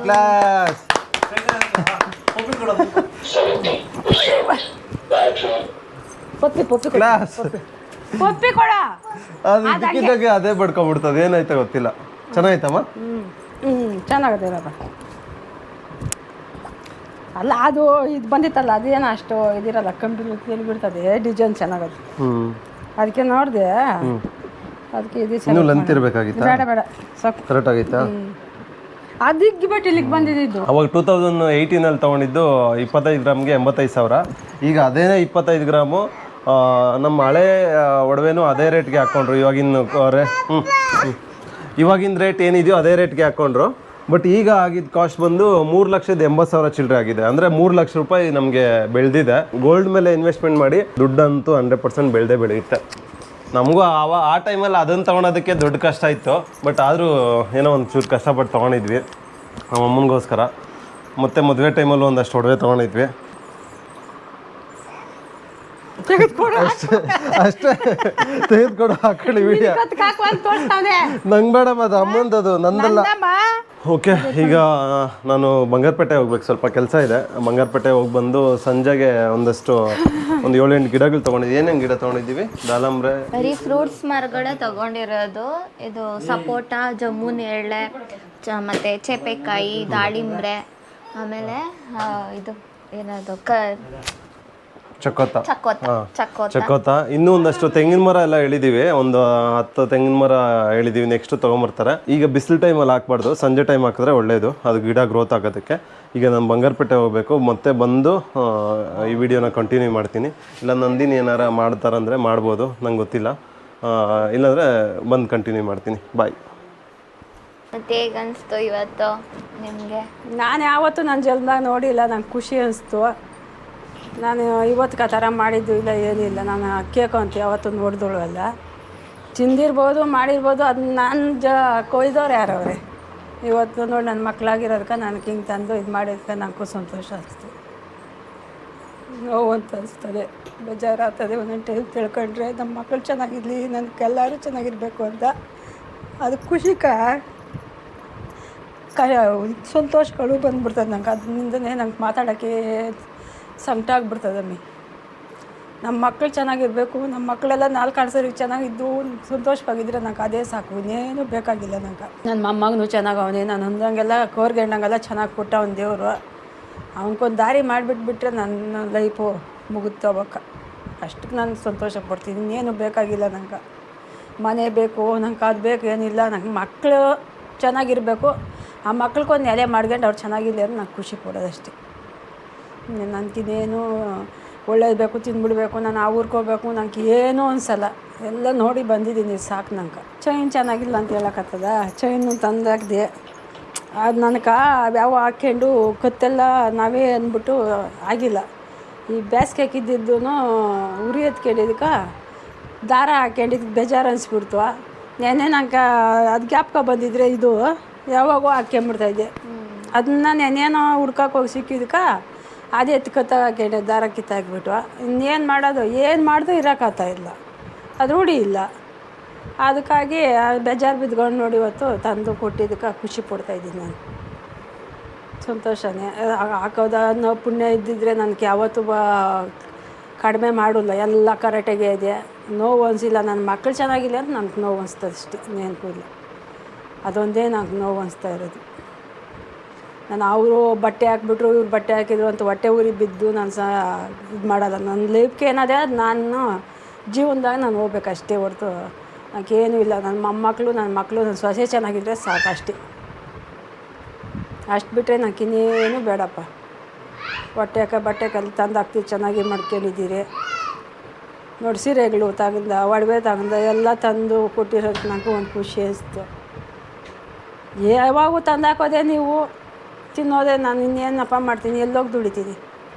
A: ಕ್ಲಾಸ್. ಕ್ಲಾಸ್.
C: ಪಪ್ಪಿ ಕೊಡ.
A: ಅದು ಇದಕ್ಕಿದ್ದಾಗೆ ಅದೇ ಬಡ್ಕೊಂಡ್ಬಿಡ್ತದೆ. ಏನಾಯ್ತಾ ಗೊತ್ತಿಲ್ಲ. ಚೆನ್ನಾಯ್ತಮ್ಮ.
C: ಚೆನ್ನಾಗತ್ತೆ ಇರೋದ. ಅಲ್ಲ ಅದು ಇದು ಬಂದಿತ್ತಲ್ಲ, ಅದೇನೋ ಅಷ್ಟು ಇದಿರಲ್ಲ, ಕಂಪ್ಯೂಟರ್ ಬಿಡ್ತದೆ. ಡಿಸೈನ್ ಚೆನ್ನಾಗತ್ತೆ. ಅದಕ್ಕೆ ನೋಡಿದೆ. ಅದಕ್ಕೆ ಇದು
A: ಇನ್ನೂ ಲೆಂತ್ ಇರಬೇಕಾಗಿತ್ತು.
C: ಬೇಡ ಬೇಡ, ಸಾಕು.
A: ಕರೆಕ್ಟ್ ಆಗೈತಾ?
C: ಅದಕ್ಕೆ ಬಿಟ್ಟು ಇಲ್ಲಿಗೆ ಬಂದಿದ್ದು.
A: ಅವಾಗ 2018 ತೊಗೊಂಡಿದ್ದು 25 ಗ್ರಾಮ್ಗೆ 85,000. ಈಗ ಅದೇನೇ 25 ಗ್ರಾಮು ನಮ್ಮ ಹಳೆ ಒಡವೆನೂ ಅದೇ ರೇಟ್ಗೆ ಹಾಕ್ಕೊಂಡ್ರು. ಇವಾಗಿನ ರೇಟ್ ಏನಿದೆಯೋ ಅದೇ ರೇಟ್ಗೆ ಹಾಕ್ಕೊಂಡ್ರು. ಬಟ್ ಈಗ ಆಗಿದ್ದ ಕಾಸ್ಟ್ ಬಂದು 3,80,000 ಚಿಲ್ಲರೆ ಆಗಿದೆ. ಅಂದರೆ 3 ಲಕ್ಷ ರೂಪಾಯಿ ನಮಗೆ ಬೆಳೆದಿದೆ. ಗೋಲ್ಡ್ ಮೇಲೆ ಇನ್ವೆಸ್ಟ್ಮೆಂಟ್ ಮಾಡಿ ದುಡ್ಡಂತೂ 100% ಬೆಳೆಯುತ್ತೆ. ನಮಗೂ ಆ ಟೈಮಲ್ಲಿ ಅದನ್ನು ತೊಗೊಳೋದಕ್ಕೆ ದೊಡ್ಡ ಕಷ್ಟ ಇತ್ತು. ಬಟ್ ಆದರೂ ಏನೋ ಒಂದು ಚೂರು ಕಷ್ಟಪಟ್ಟು ತೊಗೊಂಡಿದ್ವಿ ನಮ್ಮ ಅಮ್ಮನಿಗೋಸ್ಕರ. ಮತ್ತು ಮದುವೆ ಟೈಮಲ್ಲೂ ಒಂದಷ್ಟು ಒಡವೆ ತೊಗೊಂಡಿದ್ವಿ. ಅಷ್ಟೇ ತೆಗೆದುಕೊಡು, ಹಾಕೊಳ್ಳಿ ವಿಡಿಯೋ. ನಂಗೆ ಬೇಡ, ಅದು ಅಮ್ಮಂದದು, ನಂದಲ್ಲ. ಓಕೆ, ಈಗ ನಾನು ಬಂಗಾರಪೇಟೆ ಹೋಗ್ಬೇಕು, ಸ್ವಲ್ಪ ಕೆಲಸ ಇದೆ. ಬಂಗಾರಪೇಟೆ ಹೋಗಿ ಬಂದು ಸಂಜೆಗೆ ಒಂದು 7-8 ಗಿಡಗಳು ತೊಗೊಂಡಿದ್ವಿ. ಏನೇನು ಗಿಡ ತೊಗೊಂಡಿದ್ದೀವಿ? ದಾಳಂಬ್ರೆ,
B: ಬರೀ ಫ್ರೂಟ್ಸ್ ಮರಗಳೇ ತಗೊಂಡಿರೋದು. ಇದು ಸಪೋಟ, ಜಮ್ಮು ನೇರಳೆ, ಮತ್ತು ಚೇಪೆಕಾಯಿ, ದಾಳಿಂಬ್ರೆ, ಆಮೇಲೆ ಇದು ಏನದು
A: ಚಕೋತ
B: ಚಕೋತ.
A: ಚಕೋತ. ಇನ್ನೂ ಒಂದಷ್ಟು ತೆಂಗಿನ ಮರ ಎಲ್ಲ ಹೇಳಿದೀವಿ, ಒಂದು 10 ತೆಂಗಿನ ಮರ ಹೇಳಿದೀವಿ, ನೆಕ್ಸ್ಟ್ ತೊಗೊಂಬರ್ತಾರೆ. ಈಗ ಬಿಸಿಲು ಟೈಮಲ್ಲಿ ಹಾಕ್ಬಾರ್ದು, ಸಂಜೆ ಟೈಮ್ ಹಾಕಿದ್ರೆ ಒಳ್ಳೇದು, ಅದು ಗಿಡ ಗ್ರೋತ್ ಆಗೋದಕ್ಕೆ. ಈಗ ನಾನು ಬಂಗಾರಪೇಟೆ ಹೋಗಬೇಕು, ಮತ್ತೆ ಬಂದು ಈ ವಿಡಿಯೋನ ಕಂಟಿನ್ಯೂ ಮಾಡ್ತೀನಿ. ಇಲ್ಲ ನಂದಿನಿ ಏನಾರ ಮಾಡ್ತಾರಂದರೆ ಮಾಡ್ಬೋದು, ನಂಗೆ ಗೊತ್ತಿಲ್ಲ. ಇಲ್ಲಾಂದರೆ ಬಂದು ಕಂಟಿನ್ಯೂ ಮಾಡ್ತೀನಿ. ಬಾಯ್.
B: ಮತ್ತೆ ಹೇಗೆ ಅನಿಸ್ತು ಇವತ್ತು ನಿಮಗೆ?
C: ನಾನು ಯಾವತ್ತೂ ನನ್ನ ಜನ್ಮದಾಗ ನೋಡಿಲ್ಲ, ನಂಗೆ ಖುಷಿ ಅನಿಸ್ತು. ನಾನು ಇವತ್ತು ಆ ಥರ ಮಾಡಿದ್ದು ಇಲ್ಲ, ಏನಿಲ್ಲ. ನಾನು ಕೇಕು ಅಂತ ಯಾವತ್ತೂ ನೋಡಿದಳು ಅಲ್ಲ. ತಿಂದಿರ್ಬೋದು, ಮಾಡಿರ್ಬೋದು, ಅದು ನಾನು ಕೊಯ್ದವ್ರು ಯಾರವ್ರೆ. ಇವತ್ತು ನೋಡಿ ನನ್ನ ಮಕ್ಕಳಾಗಿರೋದಕ್ಕೆ ನನಗೆ ಹಿಂಗೆ ತಂದು ಇದು ಮಾಡಿದ್ದಕ್ಕೆ ನನಗೂ ಸಂತೋಷ ಅನಿಸ್ತು. ನೋವು ಅಂತ ಅನಿಸ್ತದೆ, ಬೇಜಾರಾಗ್ತದೆ ಒಂದೊಂದು ಟೈಮ್ ತಿಳ್ಕೊಂಡ್ರೆ. ನಮ್ಮ ಮಕ್ಕಳು ಚೆನ್ನಾಗಿರಲಿ, ನನಗೆಲ್ಲರೂ ಚೆನ್ನಾಗಿರಬೇಕು ಅಂತ. ಅದು ಸಂತೋಷಗಳು ಬಂದ್ಬಿಡ್ತದೆ ನಂಗೆ. ಅದರಿಂದನೇ ನಂಗೆ ಮಾತಾಡೋಕ್ಕೆ ಸಂಕಟ ಆಗ್ಬಿಡ್ತದಮ್ಮಿ. ನಮ್ಮ ಮಕ್ಕಳು ಚೆನ್ನಾಗಿರಬೇಕು, ನಮ್ಮ ಮಕ್ಕಳೆಲ್ಲ 4 ಸರಿಗೆ ಚೆನ್ನಾಗಿದ್ದು ಸಂತೋಷವಾಗಿದ್ದರೆ ನಂಗೆ ಅದೇ ಸಾಕು, ಇನ್ನೇನು ಬೇಕಾಗಿಲ್ಲ ನಂಗೆ. ನನ್ನ ಮೊಮ್ಮಗನೂ ಚೆನ್ನಾಗವನೇ, ನಾನು ಅಂದಂಗೆಲ್ಲ ಕೋರ್ಗೆಂಡಂಗೆಲ್ಲ ಚೆನ್ನಾಗಿ ಕೊಟ್ಟ ಅವ್ನು ದೇವರು. ಅವನಿಗೊಂದು ದಾರಿ ಮಾಡಿಬಿಟ್ಬಿಟ್ರೆ ನನ್ನ ಲೈಫು ಮುಗಿದೋಗ್ಬೇಕ. ಅಷ್ಟಕ್ಕೆ ನಾನು ಸಂತೋಷ ಪಡ್ತೀನಿ, ಇನ್ನೇನು ಬೇಕಾಗಿಲ್ಲ ನಂಗೆ. ಮನೆ ಬೇಕು, ನಂಗೆ ಅದು ಬೇಕು ಏನಿಲ್ಲ. ನಂಗೆ ಮಕ್ಕಳು ಚೆನ್ನಾಗಿರಬೇಕು, ಆ ಮಕ್ಳಿಗೊಂದು ನೆಲೆ ಮಾಡ್ಕೊಂಡು ಅವ್ರು ಚೆನ್ನಾಗಿರಲಿ ಅಂತ ನಾನು ಖುಷಿ ಪಡೋದಷ್ಟೇ. ನನಗಿನ್ನೇನು ಒಳ್ಳೇದು ಬೇಕು, ತಿಂದ್ಬಿಡ್ಬೇಕು, ನಾನು ಆ ಊರಿಗೆ ಹೋಗ್ಬೇಕು, ನಂಗೆ ಏನೂ ಅನಿಸಲ್ಲ. ಎಲ್ಲ ನೋಡಿ ಬಂದಿದ್ದೀನಿ, ಸಾಕು ನಂಗೆ. ಚೈನ್ ಚೆನ್ನಾಗಿಲ್ಲ ಅಂತ ಹೇಳೋಕ್ಕತ್ತದ? ಚೈನು ತಂದಾಕಿದೆ, ಅದು ನನಗೆ ಯಾವ ಹಾಕ್ಕೊಂಡು ಕತ್ತೆಲ್ಲ ನಾವೇ ಅಂದ್ಬಿಟ್ಟು ಆಗಿಲ್ಲ. ಈ ಬೇಸಿಗೆ ಹಾಕಿದ್ದಿದ್ದು ಉರಿ ಎತ್ಕೊಂಡಿದ್ದಕ್ಕೆ ದಾರ ಹಾಕ್ಕೊಂಡಿದ್ದು ಬೇಜಾರು ಅನಿಸ್ಬಿಡ್ತು. ನೆನ್ನೆ ನಂಗೆ ಅದು ಜ್ಞಾಪಕ ಬಂದಿದ್ರೆ ಇದು ಯಾವಾಗೋ ಹಾಕ್ಕೊಂಬಿಡ್ತಾಯಿದ್ದೆ. ಅದನ್ನ ನೆನ್ನೇನೋ ಹುಡ್ಕಕ್ಕೆ ಹೋಗಿ ಸಿಕ್ಕಿದ್ದಕ್ಕೆ ಅದೇ ಹಾಕ್ಕೊಂಡೆ, ದಾರ ಕಿತ್ತಾಕ್ಬಿಟ್ಟು. ಇನ್ನೇನು ಮಾಡೋದು, ಏನು ಮಾಡಿದ್ರು ಇರೋಕ್ಕಾಗ್ತಾಯಿಲ್ಲ, ಅದು ರೂಢಿ ಇಲ್ಲ. ಅದಕ್ಕಾಗಿ ಬೇಜಾರು ಬಿದ್ಕೊಂಡು ನೋಡಿ ಇವತ್ತು ತಂದು ಕೊಟ್ಟಿದ್ದಕ್ಕೆ ಖುಷಿ ಪಡ್ತಾಯಿದ್ದೀನಿ ನಾನು. ಸಂತೋಷನೇ. ಹಾಕೋದು ಅನ್ನೋ ಪುಣ್ಯ ಇದ್ದಿದ್ರೆ ನನಗೆ ಯಾವತ್ತೂ ಕಡಿಮೆ ಮಾಡೋಲ್ಲ, ಎಲ್ಲ ಕರೆಕ್ಟಾಗೆ ಇದೆ. ನೋವು ಅನಿಸಿಲ್ಲ. ನನ್ನ ಮಕ್ಕಳು ಚೆನ್ನಾಗಿಲ್ಲ ಅಂತ ನನಗೆ ನೋವು ಅನಿಸ್ತದೆ ಅಷ್ಟೇ, ಇನ್ನೇನು ಕೂಡಲಿ. ಅದೊಂದೇ ನನಗೆ ನೋವು ಅನಿಸ್ತಾ ಇರೋದು. ನಾನು ಅವರು ಬಟ್ಟೆ ಹಾಕ್ಬಿಟ್ರು, ಇವ್ರು ಬಟ್ಟೆ ಹಾಕಿದ್ರು ಅಂತ ಹೊಟ್ಟೆ ಊರಿ ಬಿದ್ದು ನಾನು ಇದು ಮಾಡೋಲ್ಲ. ನನ್ನ ಲೈಫ್ಗೆ ಏನಾದೆ ಅದು ನಾನು ಜೀವನದಾಗ ನಾನು ಹೋಗ್ಬೇಕಷ್ಟೇ ಹೊರ್ತು ನನಗೇನೂ ಇಲ್ಲ. ನನ್ನ ಮೊಮ್ಮಕ್ಕಳು, ನನ್ನ ಮಕ್ಕಳು, ನನ್ನ ಸೊಸೆ ಚೆನ್ನಾಗಿದ್ದರೆ ಸಾಕು ಅಷ್ಟೇ. ಅಷ್ಟು ಬಿಟ್ಟರೆ ನನಗೆ ಇನ್ನೇನು ಬೇಡಪ್ಪ. ಬಟ್ಟೆ ತಂದು ಹಾಕ್ತೀವಿ, ಚೆನ್ನಾಗಿ ಮಾಡ್ಕೊಂಡಿದ್ದೀರಿ ನೋಡಿ. ಸೀರೆಗಳು ತಗೊಂಡ, ಒಡವೆ ತಗೊಂಡ ಎಲ್ಲ ತಂದು ಕೊಟ್ಟಿರೋದು ನನಗೂ ಒಂದು ಖುಷಿ ಅನಿಸ್ತು. ಯಾವಾಗೂ ತಂದು ಹಾಕೋದೆ ನೀವು ತಿನ್ನೋದೆ. ನಾನು ಇನ್ನೇನಪ್ಪ ಮಾಡ್ತೀನಿ, ಎಲ್ಲೋಗಿ ದುಡಿತೀನಿ,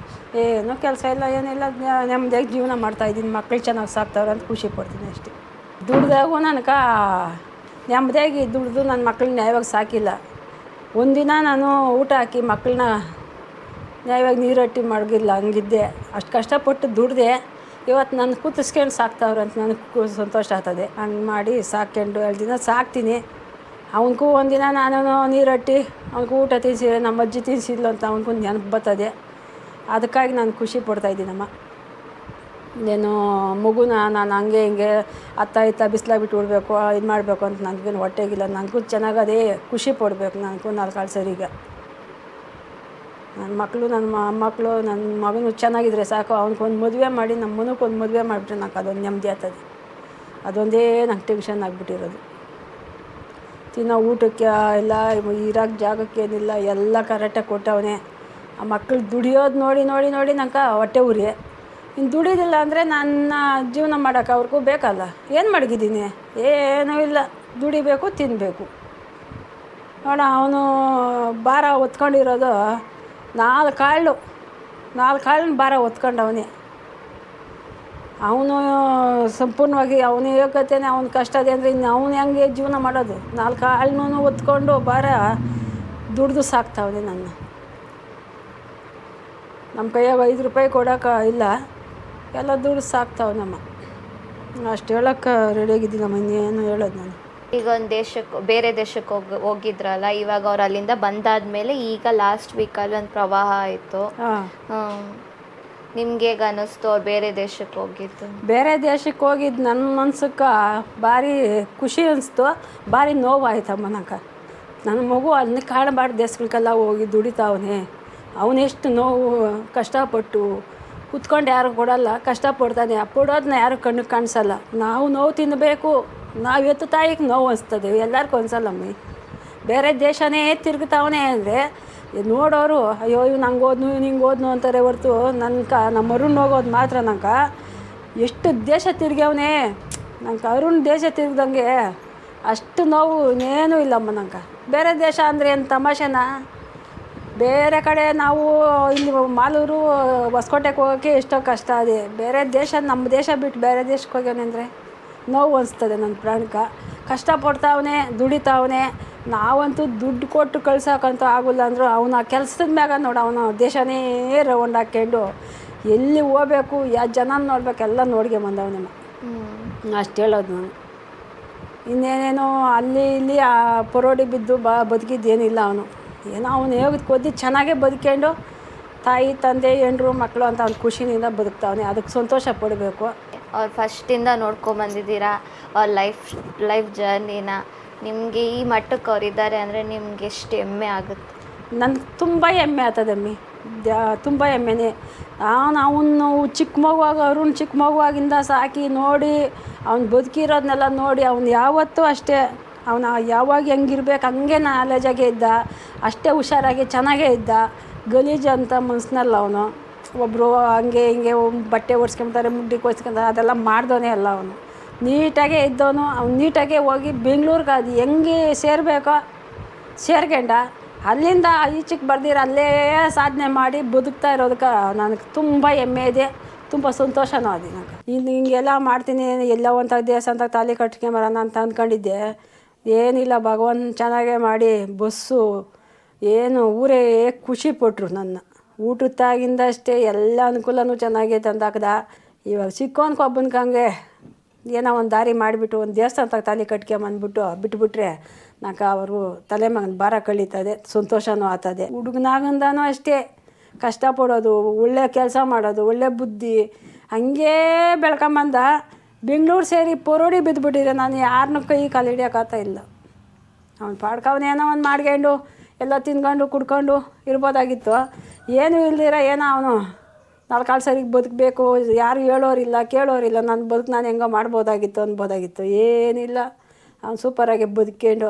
C: ಏನೂ ಕೆಲಸ ಇಲ್ಲ, ಏನಿಲ್ಲ, ನೆಮ್ಮದಿಯಾಗಿ ಜೀವನ ಮಾಡ್ತಾಯಿದ್ದೀನಿ. ಮಕ್ಕಳು ಚೆನ್ನಾಗಿ ಸಾಕ್ತಾವ್ರೆ ಅಂತ ಖುಷಿ ಪಡ್ತೀನಿ ಅಷ್ಟೇ. ದುಡ್ದಾಗೂ ನನಗೆ ನೆಮ್ಮದಿಯಾಗಿ ದುಡ್ದು ನನ್ನ ಮಕ್ಕಳನ್ನ ನ್ಯಾಯವಾಗಿ ಸಾಕಿಲ್ಲ. ಒಂದಿನ ನಾನು ಊಟ ಹಾಕಿ ಮಕ್ಕಳನ್ನ ನ್ಯಾಯವಾಗಿ ನೀರಟ್ಟಿ ಮಡಗಿಲ್ಲ, ಹಂಗಿದ್ದೆ. ಅಷ್ಟು ಕಷ್ಟಪಟ್ಟು ದುಡ್ದೆ, ಇವತ್ತು ನಾನು ಕೂತಿಸ್ಕೊಂಡು ಸಾಕ್ತಾವ್ರೆ ಅಂತ ನನಗೆ ಸಂತೋಷ ಆಗ್ತದೆ. ಹಂಗೆ ಮಾಡಿ ಸಾಕ್ಕೊಂಡು 2 ದಿನ ಸಾಕ್ತೀನಿ. ಅವನಿಗೂ ಒಂದಿನ ನಾನು ನೀರಟ್ಟಿ ಅವ್ನಿಗೂ ಊಟ ತಿನ್ಸಿ, ನಮ್ಮ ಅಜ್ಜಿ ತಿನ್ಸಿದ್ಲು ಅಂತ ಅವನಿಗೂ ನೆನಪು ಬರ್ತದೆ. ಅದಕ್ಕಾಗಿ ನಾನು ಖುಷಿ ಪಡ್ತಾಯಿದ್ದೀನಮ್ಮ. ಇನ್ನೇನು ಮಗುನ ನಾನು ಹಂಗೆ ಹಿಂಗೆ ಇತ್ತ ಬಿಸಿಲಾಗಿ ಬಿಟ್ಟು ಬಿಡಬೇಕು, ಇದು ಮಾಡಬೇಕು ಅಂತ ನನಗೇನು ಹೊಟ್ಟೆಗಿಲ್ಲ. ನನಗೂ ಚೆನ್ನಾಗದೇ ಖುಷಿ ಪಡಬೇಕು. ನನಗೂ 4 ಸರಿಗೆ ನನ್ನ ಮಕ್ಕಳು, ನನ್ನ ಮೊಮ್ಮಕ್ಕಳು, ನನ್ನ ಮಗನು ಚೆನ್ನಾಗಿದ್ರೆ ಸಾಕು. ಅವ್ನಿಗೊಂದು ಮದುವೆ ಮಾಡಿ, ನಮ್ಮ ಮನಕ್ಕೊಂದು ಮದುವೆ ಮಾಡಿಬಿಟ್ರೆ ನನಗೆ ಅದೊಂದು ನೆಮ್ಮದಿ ಆಗ್ತದೆ. ಅದೊಂದೇ ನಂಗೆ ಟೆನ್ಷನ್ ಆಗಿಬಿಟ್ಟಿರೋದು. ತಿನ್ನೋ ಊಟಕ್ಕೆ ಎಲ್ಲ, ಇರೋಕ್ಕೆ ಜಾಗಕ್ಕೇನಿಲ್ಲ, ಎಲ್ಲ ಕರೆಕ್ಟಾಗಿ ಕೊಟ್ಟವನೇ. ಆ ಮಕ್ಕಳು ದುಡಿಯೋದು ನೋಡಿ ನೋಡಿ ನೋಡಿ ನಂಗೆ ಹೊಟ್ಟೆ ಉರಿ. ಇನ್ನು ದುಡಿಯೋದಿಲ್ಲ ಅಂದರೆ ನನ್ನ ಜೀವನ ಮಾಡೋಕೆ ಅವ್ರಿಗೂ ಬೇಕಲ್ಲ. ಏನು ಮಡಗಿದ್ದೀನಿ? ಏನೂ ಇಲ್ಲ. ದುಡಿಬೇಕು, ತಿನ್ನಬೇಕು. ನೋಡ, ಅವನು ಭಾರ ಹೊತ್ಕೊಂಡಿರೋದು 4 ಕಾಳನ್ನ ಭಾರ ಹೊತ್ಕೊಂಡವನೇ. ಅವನು ಸಂಪೂರ್ಣವಾಗಿ ಅವನು ಯೋಗ್ಯತೆಯೇ, ಅವ್ನ ಕಷ್ಟದೆ ಅಂದರೆ ಇನ್ನು ಅವನು ಹೆಂಗೆ ಜೀವನ ಮಾಡೋದು? 4 ಕಾಳನ್ನೂ ಹೊತ್ಕೊಂಡು ಭಾರ ದುಡ್ದು ಸಾಕ್ತಾವನೆ ನನ್ನ. ನಮ್ಮ ಕೈಯಾಗ 5 ರೂಪಾಯಿ ಕೊಡೋಕೆ ಇಲ್ಲ, ಎಲ್ಲ ದುಡ್ಡು ಸಾಕ್ತಾವನಮ್ಮ. ಅಷ್ಟು ಹೇಳೋಕ್ಕೆ ರೆಡಿಯಾಗಿದ್ದೀನಮ್ಮ, ಇನ್ನೇನು ಹೇಳೋದು ನಾನು.
B: ಈಗ ಬೇರೆ ದೇಶಕ್ಕೆ ಹೋಗಿದ್ರಲ್ಲ, ಇವಾಗ ಅವ್ರು ಅಲ್ಲಿಂದ ಬಂದಾದ್ಮೇಲೆ ಈಗ ಲಾಸ್ಟ್ ವೀಕಲ್ಲಿ ಒಂದು ಪ್ರವಾಹ ಆಯಿತು. ನಿಮ್ಗೆ ಹೇಗೆ ಅನ್ನಿಸ್ತು ಅವ್ರು ಬೇರೆ ದೇಶಕ್ಕೆ ಹೋಗಿದ್ದು?
C: ಬೇರೆ ದೇಶಕ್ಕೆ ಹೋಗಿದ್ದು ನನ್ನ ಮನ್ಸಕ್ಕೆ ಭಾರಿ ಖುಷಿ ಅನಿಸ್ತು, ಭಾರಿ ನೋವಾಯ್ತಮ್ಮ ನಂಗೆ. ನನ್ನ ಮಗು ಅಲ್ಲಿ ಕಾಣಬಾರ್ದು ದೇಶಗಳಿಗೆಲ್ಲ ಹೋಗಿ ದುಡಿತಾವನೆ. ಅವನೆಷ್ಟು ನೋವು ಕಷ್ಟಪಟ್ಟು ಕುತ್ಕೊಂಡು ಯಾರು ಕೊಡಲ್ಲ, ಕಷ್ಟಪಡ್ತಾನೆ. ಕೊಡೋದನ್ನ ಯಾರು ಕಣ್ಣಿಗೆ ಕಾಣಿಸಲ್ಲ. ನಾವು ನೋವು ತಿನ್ನಬೇಕು, ನಾವು ಎತ್ತು ತಾಯಿಗೆ ನೋವು ಅನಿಸ್ತದೆ, ಎಲ್ಲರಿಗೂ ಅನ್ಸಲ್ಲಮ್ಮಿ. ಬೇರೆ ದೇಶನೇ ತಿರುಗ್ತಾವನೆ ಅಂದರೆ ನೋಡೋರು ಅಯ್ಯೋ ಇವ್ನು ಹಂಗೆ ಹೋದ್ನು ಇವ್ನು ಹಿಂಗೆ ಹೋದ್ನು ಅಂತಾರೆ ಹೊರ್ತು ನಮ್ಮ ಅರುಣ್ ಹೋಗೋದು ಮಾತ್ರ ಎಷ್ಟು ದೇಶ ತಿರುಗ್ಯವನೇ. ಅರುಣ್ ದೇಶ ತಿರುಗ್ದಂಗೆ ಅಷ್ಟು ನೋವು ಇನ್ನೇನೂ ಇಲ್ಲಮ್ಮ. ಬೇರೆ ದೇಶ ಅಂದರೆ ಏನು ತಮಾಷೆನಾ? ಬೇರೆ ಕಡೆ ನಾವು ಇಲ್ಲಿ ಮಾಲೂರು ಹೊಸಕೋಟೆಗೆ ಹೋಗೋಕ್ಕೆ ಎಷ್ಟೋ ಕಷ್ಟ ಇದೆ. ಬೇರೆ ದೇಶ, ನಮ್ಮ ದೇಶ ಬಿಟ್ಟು ಬೇರೆ ದೇಶಕ್ಕೆ ಹೋಗ್ಯವನೆ ಅಂದರೆ ನೋವು ಅನಿಸ್ತದೆ ನನ್ನ ಪ್ರಾಣಕ್ಕೆ. ಕಷ್ಟಪಡ್ತಾವನೆ, ದುಡಿತಾವನೆ. ನಾವಂತೂ ದುಡ್ಡು ಕೊಟ್ಟು ಕಳ್ಸೋಕ್ಕಂತೂ ಆಗೋಲ್ಲ ಅಂದರು ಅವನ ಕೆಲಸದ ಮ್ಯಾಗ ನೋಡು, ಅವನು ದೇಶನೇ ರೌಂಡ್ ಹಾಕ್ಕೊಂಡು ಎಲ್ಲಿ ಹೋಗ್ಬೇಕು, ಯಾವ ಜನ ನೋಡ್ಬೇಕು ಎಲ್ಲ ನೋಡ್ಗೆ ಬಂದವನೇಮ್ಮ. ಅಷ್ಟು ಹೇಳೋದು ನಾನು. ಇನ್ನೇನೇನೋ ಅಲ್ಲಿ ಇಲ್ಲಿ ಪರೋಡಿ ಬಿದ್ದು ಬದುಕಿದ್ದೇನಿಲ್ಲ ಅವನು. ಏನೋ ಅವನು ಹೋಗಿದ್ದು ಚೆನ್ನಾಗೇ ಬದುಕೊಂಡು ತಾಯಿ ತಂದೆ ಹೆಂಡ್ರು ಮಕ್ಕಳು ಅಂತ ಅವ್ನು ಖುಷಿನಿಂದ ಬದುಕ್ತಾವನೆ. ಅದಕ್ಕೆ ಸಂತೋಷ ಪಡಬೇಕು.
B: ಅವ್ರು ಫಸ್ಟಿಂದ ನೋಡ್ಕೊಂಬಂದಿದ್ದೀರಾ ಅವ್ರ ಲೈಫ್ ಜರ್ನಿನ. ನಿಮಗೆ ಈ ಮಟ್ಟಕ್ಕೆ ಅವರಿದ್ದಾರೆ ಅಂದರೆ ನಿಮ್ಗೆ ಎಷ್ಟು ಹೆಮ್ಮೆ ಆಗುತ್ತೆ?
C: ನನಗೆ ತುಂಬ ಹೆಮ್ಮೆ ಆಗ್ತದಮ್ಮಿ, ತುಂಬ ಹೆಮ್ಮೆನೇ. ಅವನು ಚಿಕ್ಕ ಮಗುವಾಗ, ಅರುಣ್ ಚಿಕ್ಕ ಮಗುವಾಗಿಂದ ಸಾಕಿ ನೋಡಿ ಅವ್ನು ಬದುಕಿರೋದನ್ನೆಲ್ಲ ನೋಡಿ ಅವ್ನು ಯಾವತ್ತೂ ಅಷ್ಟೇ, ಅವನು ಯಾವಾಗ ಹೆಂಗಿರ್ಬೇಕು ಹಂಗೆ ನಾಲೆಜಾಗೆ ಇದ್ದ, ಅಷ್ಟೇ ಹುಷಾರಾಗಿ ಚೆನ್ನಾಗೇ ಇದ್ದ. ಗಲೀಜು ಅಂತ ಮನ್ಸಿನಲ್ಲ ಅವನು. ಒಬ್ಬರು ಹಂಗೆ ಹಿಂಗೆ ಬಟ್ಟೆ ಒರೆಸ್ಕೊಂತಾರೆ, ಮುಡ್ಡಿ ಕೊಯ್ಸ್ಕೊಂತಾರೆ, ಅದೆಲ್ಲ ಮಾಡ್ದವನೇ ಅಲ್ಲ ಅವನು. ನೀಟಾಗೇ ಇದ್ದವನು. ಅವ್ನು ನೀಟಾಗೇ ಹೋಗಿ ಬೆಂಗ್ಳೂರಿಗೆ ಅದು ಹೆಂಗೆ ಸೇರಬೇಕೋ ಸೇರ್ಕೊಂಡ, ಅಲ್ಲಿಂದ ಈಚೆಗೆ ಬರ್ದಿರ ಅಲ್ಲೇ ಸಾಧನೆ ಮಾಡಿ ಬದುಕ್ತಾ ಇರೋದಕ್ಕೆ ನನಗೆ ತುಂಬ ಹೆಮ್ಮೆ ಇದೆ, ತುಂಬ ಸಂತೋಷನೂ ಇದೆ ನನಗೆ. ಇನ್ನು ಹಿಂಗೆಲ್ಲ ಮಾಡ್ತೀನಿ, ಎಲ್ಲ ಒಂದು ದೇವಸ್ಥಾನದಾಗ ತಾಲಿ ಕಟ್ಕೊಂಬರೋಣ ಅಂತ ಅಂದ್ಕೊಂಡಿದ್ದೆ. ಏನಿಲ್ಲ, ಭಗವಂತ ಚೆನ್ನಾಗೇ ಮಾಡಿ ಬಸ್ಸು ಏನು ಊರೇ ಖುಷಿ ಪಟ್ಟರು ನನ್ನ. ಊಟದಾಗಿಂದ ಅಷ್ಟೇ ಎಲ್ಲ ಅನುಕೂಲನೂ ಚೆನ್ನಾಗೇ ತಂದಾಕದ. ಇವಾಗ ಸಿಕ್ಕೋನ್ಗೆ ಒಬ್ಬನ್ಕಂಗೆ ಏನೋ ಒಂದು ದಾರಿ ಮಾಡಿಬಿಟ್ಟು ಒಂದು ದೇವಸ್ಥಾನದಾಗ ತಾಲಿ ಕಟ್ಕೊಂಬಂದ್ಬಿಟ್ಟು ಬಿಟ್ಬಿಟ್ರೆ ಅವರು ತಲೆ ಮಗನ ಭಾರ ಕಳೀತದೆ, ಸಂತೋಷನೂ ಆಗ್ತದೆ. ಹುಡುಗನಾಗಂದನೂ ಅಷ್ಟೇ ಕಷ್ಟಪಡೋದು, ಒಳ್ಳೆ ಕೆಲಸ ಮಾಡೋದು, ಒಳ್ಳೆ ಬುದ್ಧಿ ಹಂಗೇ ಬೆಳ್ಕೊಂಬಂದ. ಬೆಂಗಳೂರು ಸೇರಿ ಪರೋಡಿ ಬಿದ್ದುಬಿಟ್ಟಿದೆ. ನಾನು ಯಾರನ್ನೂ ಕೈ ಕಾಲು ಹಿಡಿಯೋಕ್ಕಾಗ್ತಾ ಇಲ್ಲ. ಅವ್ನು ಪಾಡ್ಕವನೇನೋ ಒಂದು ಮಾಡ್ಕೊಂಡು ಎಲ್ಲ ತಿನ್ಕೊಂಡು ಕುಡ್ಕೊಂಡು ಇರ್ಬೋದಾಗಿತ್ತು. ಏನೂ ಇಲ್ದಿರ ಏನೋ ಅವನು ನಾಲ್ಕಾಲು ಸರಿಗೆ ಬದುಕಬೇಕು, ಯಾರು ಹೇಳೋರಿಲ್ಲ ಕೇಳೋರಿಲ್ಲ, ನನ್ನ ಬದುಕು ನಾನು ಹೆಂಗೋ ಮಾಡ್ಬೋದಾಗಿತ್ತು ಅನ್ಬೋದಾಗಿತ್ತು. ಏನಿಲ್ಲ, ಅವ್ನು ಸೂಪರಾಗಿ ಬದುಕೊಂಡು